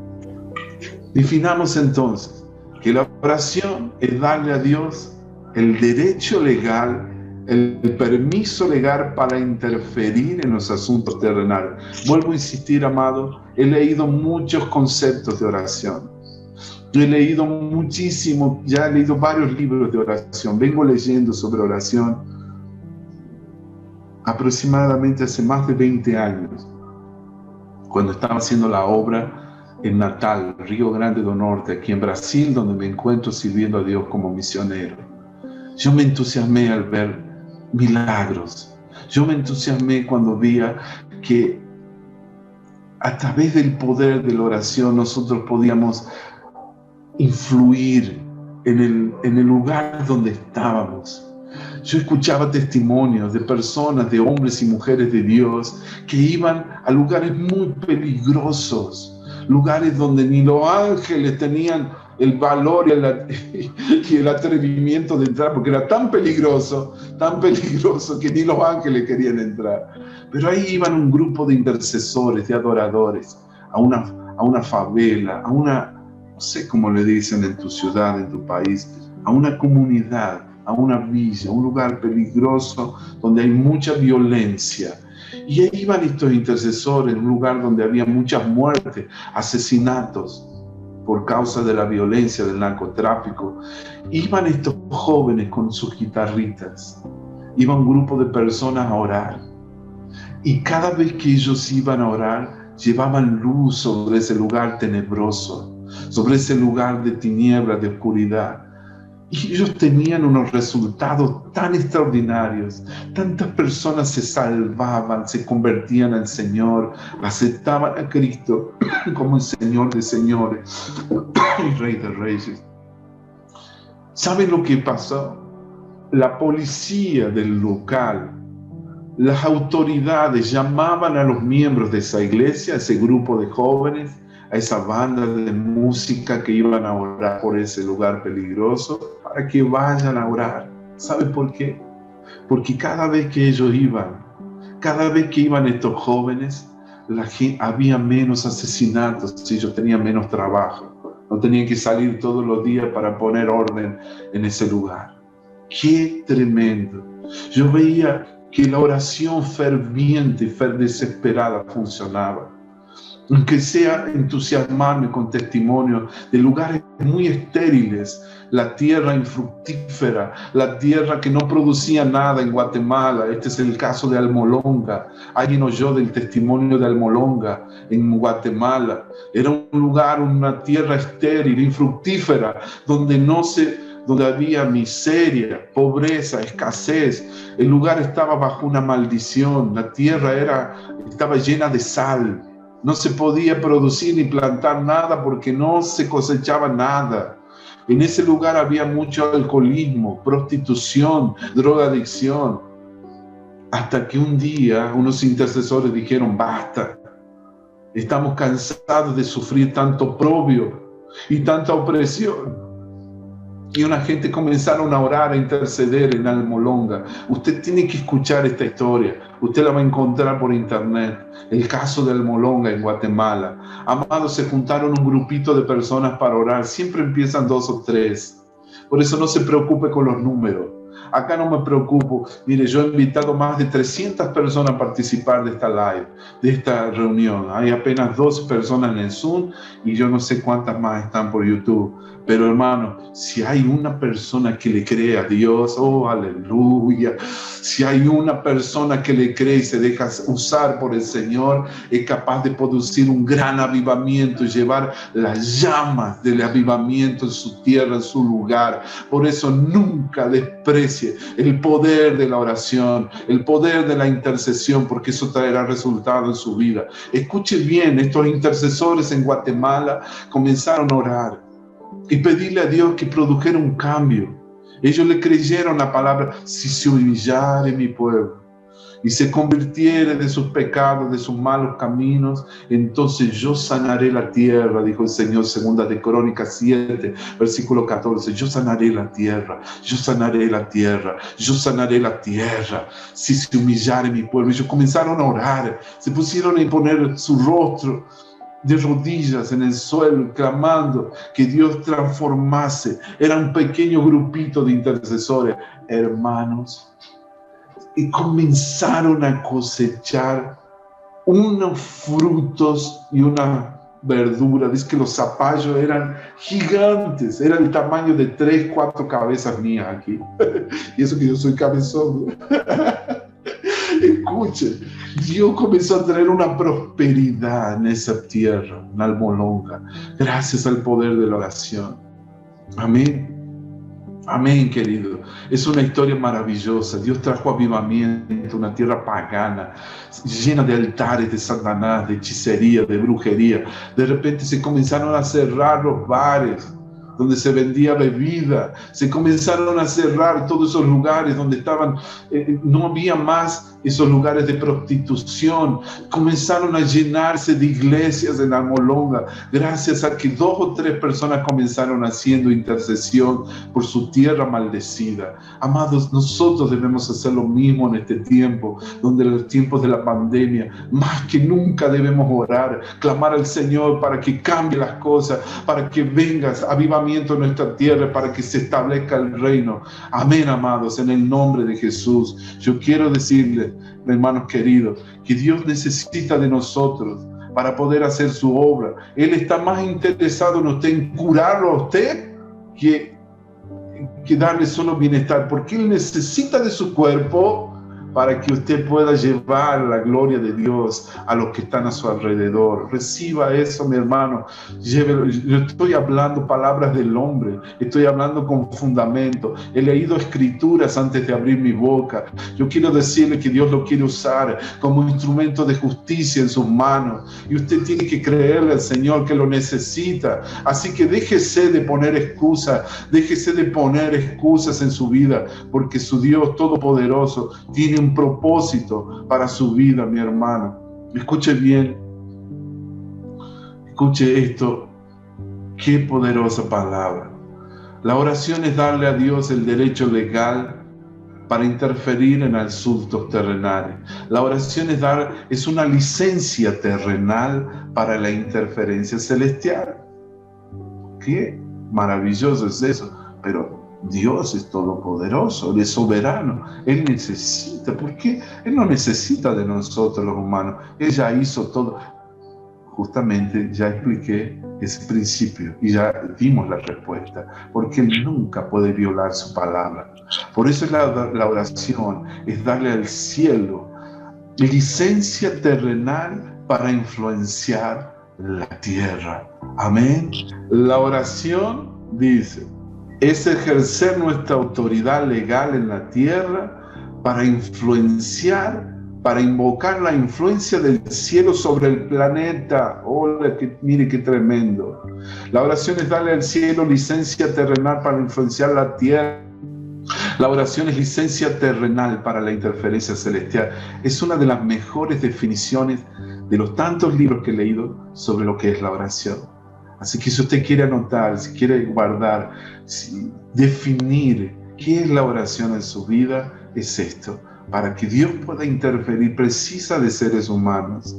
[SPEAKER 1] Definamos entonces que la oración es darle a Dios el derecho legal, el permiso legal para interferir en los asuntos terrenales. Vuelvo a insistir, amado, he leído muchos conceptos de oración. Yo he leído muchísimo, ya he leído varios libros de oración. Vengo leyendo sobre oración aproximadamente hace más de 20 años, cuando estaba haciendo la obra en Natal, Río Grande do Norte, aquí en Brasil, donde me encuentro sirviendo a Dios como misionero. Yo me entusiasmé al ver milagros. Yo me entusiasmé cuando veía que a través del poder de la oración nosotros podíamos influir en el lugar donde estábamos. Yo escuchaba testimonios de personas, de hombres y mujeres de Dios que iban a lugares muy peligrosos, lugares donde ni los ángeles tenían el valor y el atrevimiento de entrar, porque era tan peligroso que ni los ángeles querían entrar. Pero ahí iban un grupo de intercesores, de adoradores, a una favela, no sé cómo le dicen en tu ciudad, en tu país, a una comunidad, a una villa, un lugar peligroso donde hay mucha violencia. Y ahí iban estos intercesores, en un lugar donde había muchas muertes, asesinatos por causa de la violencia del narcotráfico. Iban estos jóvenes con sus guitarritas, iba un grupo de personas a orar. Y cada vez que ellos iban a orar, llevaban luz sobre ese lugar tenebroso, sobre ese lugar de tinieblas, de oscuridad. Y ellos tenían unos resultados tan extraordinarios. Tantas personas se salvaban, se convertían al Señor, aceptaban a Cristo como el Señor de señores y Rey de reyes. ¿Saben lo que pasó? La policía del local, las autoridades llamaban a los miembros de esa iglesia, a ese grupo de jóvenes, a esa banda de música que iban a orar por ese lugar peligroso, para que vayan a orar. ¿Saben por qué? Porque cada vez que ellos iban, cada vez que iban estos jóvenes, había menos asesinatos, ellos tenían menos trabajo, no tenían que salir todos los días para poner orden en ese lugar. ¡Qué tremendo! Yo veía que la oración ferviente y desesperada funcionaba. Aunque sea entusiasmarme con testimonios de lugares muy estériles, la tierra infructífera, la tierra que no producía nada en Guatemala. Este es el caso de Almolonga. Alguien oyó del testimonio de Almolonga en Guatemala. Era un lugar, una tierra estéril, infructífera, donde había miseria, pobreza, escasez. El lugar estaba bajo una maldición. La tierra estaba llena de sal. No se podía producir ni plantar nada porque no se cosechaba nada. En ese lugar había mucho alcoholismo, prostitución, drogadicción. Hasta que un día unos intercesores dijeron: basta, estamos cansados de sufrir tanto oprobio y tanta opresión. Y una gente comenzaron a orar, a interceder en Almolonga. Usted tiene que escuchar esta historia. Usted la va a encontrar por internet. El caso de Almolonga en Guatemala. Amados, se juntaron un grupito de personas para orar. Siempre empiezan 2 o 3. Por eso no se preocupe con los números. Acá no me preocupo. Mire, yo he invitado más de 300 personas a participar de esta live, de esta reunión. Hay apenas 2 personas en el Zoom y yo no sé cuántas más están por YouTube. Pero hermano, si hay una persona que le cree a Dios, oh aleluya, si hay una persona que le cree y se deja usar por el Señor, es capaz de producir un gran avivamiento y llevar las llamas del avivamiento en su tierra, en su lugar. Por eso nunca desprecie el poder de la oración, el poder de la intercesión, porque eso traerá resultado en su vida. Escuche bien, estos intercesores en Guatemala comenzaron a orar y pedirle a Dios que produjera un cambio. Ellos le creyeron la palabra: si se humillare mi pueblo y se convirtiere de sus pecados, de sus malos caminos, entonces yo sanaré la tierra, dijo el Señor, segunda de Crónicas 7, versículo 14. Yo sanaré la tierra, yo sanaré la tierra, yo sanaré la tierra, si se humillare mi pueblo. Ellos comenzaron a orar, se pusieron a poner su rostro de rodillas en el suelo, clamando que Dios transformase. Era un pequeño grupito de intercesores, hermanos, y comenzaron a cosechar unos frutos y una verdura. Dice que los zapallos eran gigantes, era el tamaño de 3, 4 cabezas mías aquí. Y eso que yo soy cabezón. Escuche, Dios comenzó a traer una prosperidad en esa tierra, en Almolonga, gracias al poder de la oración. Amén. Amén, querido. Es una historia maravillosa. Dios trajo avivamiento, una tierra pagana, llena de altares de Satanás, de hechicería, de brujería. De repente se comenzaron a cerrar los bares donde se vendía bebida. Se comenzaron a cerrar todos esos lugares donde estaban, no había más esos lugares de prostitución. Comenzaron a llenarse de iglesias en Almolonga, gracias a que 2 o 3 personas comenzaron haciendo intercesión por su tierra maldecida. Amados, nosotros debemos hacer lo mismo en este tiempo, donde en los tiempos de la pandemia, más que nunca debemos orar, clamar al Señor para que cambie las cosas, para que venga avivamiento en nuestra tierra, para que se establezca el reino. Amén, amados, en el nombre de Jesús. Yo quiero decirles, hermanos queridos, que Dios necesita de nosotros para poder hacer su obra. Él está más interesado en usted, en curarlo a usted, que darle solo bienestar, porque Él necesita de su cuerpo para que usted pueda llevar la gloria de Dios a los que están a su alrededor. Reciba eso, mi hermano. Llévelo. Yo estoy hablando palabras del hombre, estoy hablando con fundamento. He leído escrituras antes de abrir mi boca. Yo quiero decirle que Dios lo quiere usar como instrumento de justicia en sus manos, y usted tiene que creerle al Señor que lo necesita. Así que déjese de poner excusas, déjese de poner excusas en su vida, porque su Dios Todopoderoso tiene un propósito para su vida, mi hermano. Escuche bien, escuche esto. Qué poderosa palabra. La oración es darle a Dios el derecho legal para interferir en asuntos terrenales. La oración es una licencia terrenal para la interferencia celestial. Qué maravilloso es eso. Pero Dios es todopoderoso, Él es soberano, Él necesita. ¿Por qué? Él no necesita de nosotros los humanos. Él ya hizo todo. Justamente ya expliqué ese principio y ya dimos la respuesta, porque Él nunca puede violar su palabra. Por eso la oración es darle al cielo licencia terrenal para influenciar la tierra. Amén. La oración, dice, es ejercer nuestra autoridad legal en la tierra para influenciar, para invocar la influencia del cielo sobre el planeta. Mire qué tremendo. La oración es darle al cielo licencia terrenal para influenciar la tierra. La oración es licencia terrenal para la interferencia celestial. Es una de las mejores definiciones de los tantos libros que he leído sobre lo que es la oración. Así que si usted quiere anotar, si quiere guardar, definir qué es la oración en su vida, es esto. Para que Dios pueda interferir, precisa de seres humanos,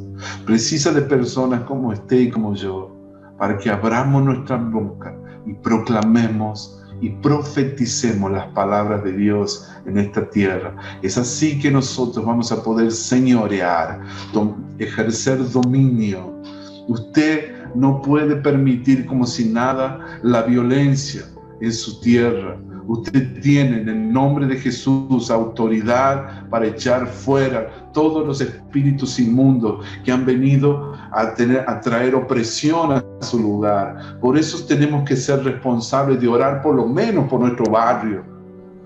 [SPEAKER 1] precisa de personas como usted y como yo, para que abramos nuestra boca y proclamemos y profeticemos las palabras de Dios en esta tierra. Es así que nosotros vamos a poder señorear, ejercer dominio. Usted no puede permitir como si nada la violencia en su tierra. Usted tiene en el nombre de Jesús autoridad para echar fuera todos los espíritus inmundos que han venido a traer opresión a su lugar. Por eso tenemos que ser responsables de orar por lo menos por nuestro barrio.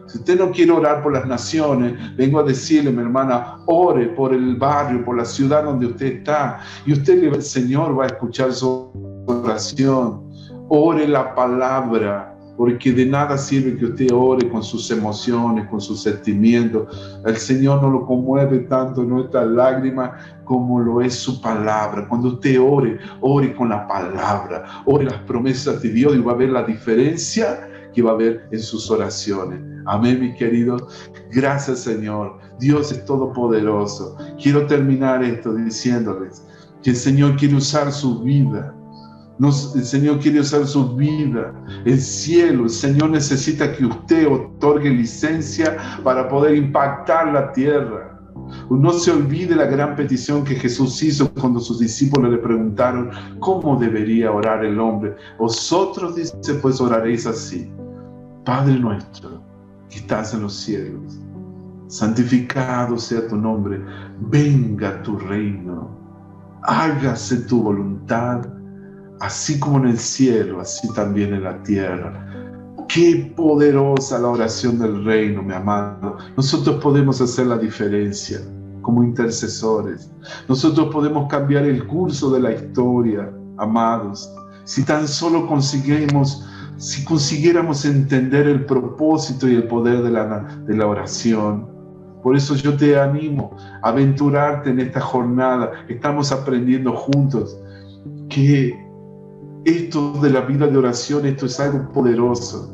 [SPEAKER 1] Si usted no quiere orar por las naciones, vengo a decirle, mi hermana, ore por el barrio, por la ciudad donde usted está. Y el Señor va a escuchar su oración. Ore la palabra. Porque de nada sirve que usted ore con sus emociones, con sus sentimientos. El Señor no lo conmueve tanto en nuestras lágrimas como lo es su palabra. Cuando usted ore, ore con la palabra, ore las promesas de Dios y va a ver la diferencia que va a haber en sus oraciones. Amén, mis queridos. Gracias, Señor. Dios es todopoderoso. Quiero terminar esto diciéndoles que el Señor quiere usar su vida. El Señor quiere usar su vida, el cielo. El Señor necesita que usted otorgue licencia para poder impactar la tierra. No se olvide la gran petición que Jesús hizo cuando sus discípulos le preguntaron cómo debería orar el hombre. Vosotros, dice, pues oraréis así: Padre nuestro que estás en los cielos, santificado sea tu nombre, venga tu reino, hágase tu voluntad, así como en el cielo, así también en la tierra. Qué poderosa la oración del reino, mi amado. Nosotros podemos hacer la diferencia como intercesores. Nosotros podemos cambiar el curso de la historia, amados. Si tan solo consiguiéramos entender el propósito y el poder de la oración. Por eso yo te animo a aventurarte en esta jornada. Estamos aprendiendo juntos que esto de la vida de oración, esto es algo poderoso.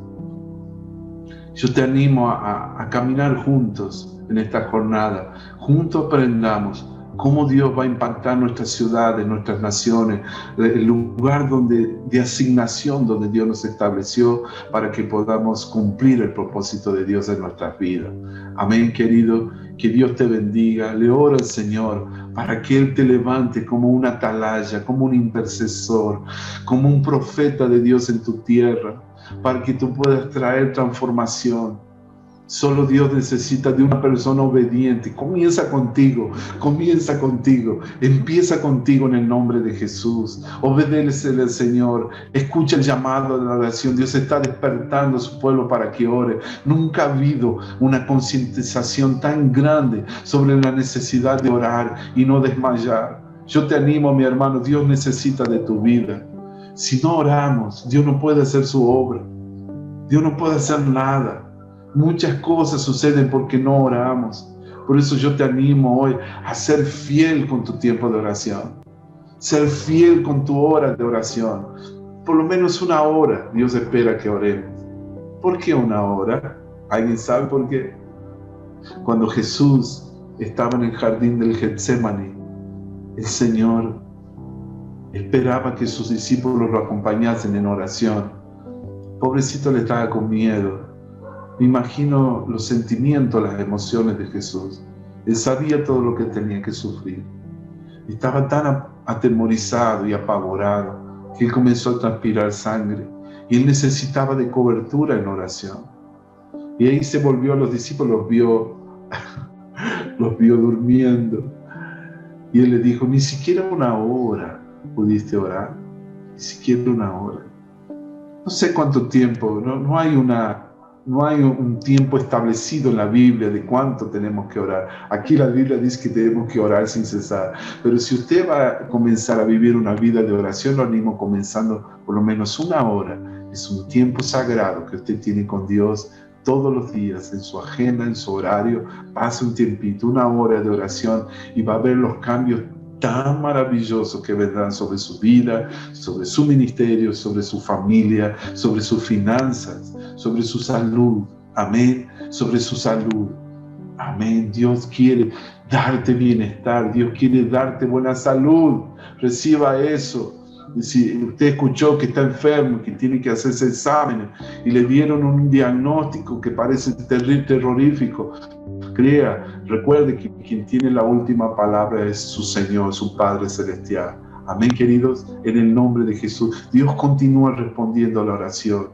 [SPEAKER 1] Yo te animo a caminar juntos en esta jornada. Juntos aprendamos cómo Dios va a impactar nuestras ciudades, nuestras naciones, el lugar de asignación donde Dios nos estableció para que podamos cumplir el propósito de Dios en nuestras vidas. Amén, querido. Que Dios te bendiga. Le oro al Señor para que Él te levante como una atalaya, como un intercesor, como un profeta de Dios en tu tierra, para que tú puedas traer transformación. Solo Dios necesita de una persona obediente. Comienza contigo, empieza contigo en el nombre de Jesús. Obedécele al Señor, escucha el llamado de la oración. Dios está despertando a su pueblo para que ore. Nunca ha habido una concientización tan grande sobre la necesidad de orar y no desmayar. Yo te animo, mi hermano, Dios necesita de tu vida. Si no oramos, Dios no puede hacer su obra. Dios no puede hacer nada. Muchas cosas suceden porque no oramos. Por eso yo te animo hoy a ser fiel con tu tiempo de oración. Ser fiel con tu hora de oración. Por lo menos una hora Dios espera que oremos. ¿Por qué una hora? ¿Alguien sabe por qué? Cuando Jesús estaba en el jardín del Getsemaní, el Señor esperaba que sus discípulos lo acompañasen en oración. Pobrecito, le estaba con miedo. Me imagino los sentimientos, las emociones de Jesús. Él sabía todo lo que tenía que sufrir. Estaba tan atemorizado y apavorado que él comenzó a transpirar sangre y él necesitaba de cobertura en oración. Y ahí se volvió a los discípulos, los vio durmiendo. Y él le dijo: ni siquiera una hora pudiste orar, ni siquiera una hora. No sé cuánto tiempo, no hay un tiempo establecido en la Biblia de cuánto tenemos que orar. Aquí la Biblia dice que tenemos que orar sin cesar. Pero si usted va a comenzar a vivir una vida de oración, lo animo comenzando por lo menos una hora. Es un tiempo sagrado que usted tiene con Dios todos los días, en su agenda, en su horario. Pase un tiempito, una hora de oración y va a ver los cambios tan maravillosos que vendrán sobre su vida, sobre su ministerio, sobre su familia, sobre sus finanzas, sobre su salud. Amén. Sobre su salud. Amén. Dios quiere darte bienestar. Dios quiere darte buena salud. Reciba eso. Si usted escuchó que está enfermo, que tiene que hacerse exámenes y le dieron un diagnóstico que parece terrorífico, recuerde que quien tiene la última palabra es su Señor, su Padre Celestial. Amén, queridos, en el nombre de Jesús. Dios continúa respondiendo a la oración.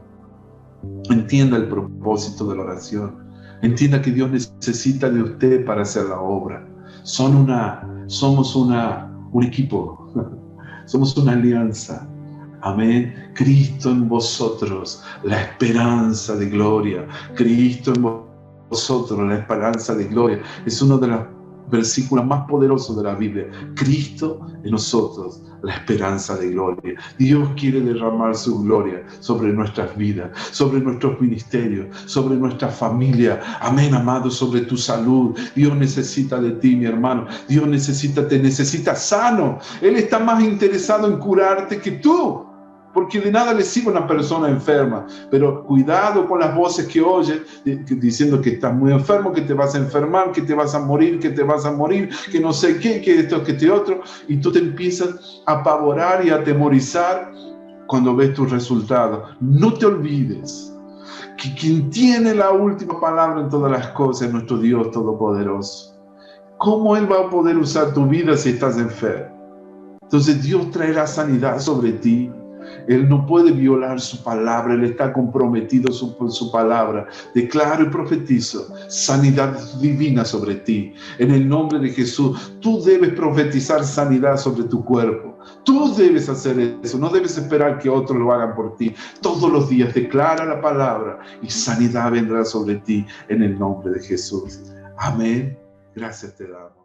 [SPEAKER 1] Entienda el propósito de la oración. Entienda que Dios necesita de usted para hacer la obra. Somos un equipo. Somos una alianza. Amén. Cristo en vosotros, la esperanza de gloria. Cristo en vosotros, la esperanza de gloria. Es uno de los versículos más poderosos de la Biblia. Cristo en nosotros, la esperanza de gloria. Dios quiere derramar su gloria sobre nuestras vidas, sobre nuestros ministerios, sobre nuestra familia. Amén, amado, sobre tu salud. Dios necesita de ti, mi hermano. Dios te necesita sano. Él está más interesado en curarte que tú. Porque de nada le sirve a una persona enferma. Pero cuidado con las voces que oyes diciendo que estás muy enfermo, que te vas a enfermar, que te vas a morir, que no sé qué, que esto, que este otro. Y tú te empiezas a apavorar y a atemorizar cuando ves tus resultados. No te olvides que quien tiene la última palabra en todas las cosas es nuestro Dios Todopoderoso. ¿Cómo Él va a poder usar tu vida si estás enfermo? Entonces Dios traerá sanidad sobre ti. Él no puede violar su palabra. Él está comprometido con su palabra. Declaro y profetizo sanidad divina sobre ti. En el nombre de Jesús, tú debes profetizar sanidad sobre tu cuerpo. Tú debes hacer eso. No debes esperar que otros lo hagan por ti. Todos los días declara la palabra y sanidad vendrá sobre ti en el nombre de Jesús. Amén. Gracias te damos.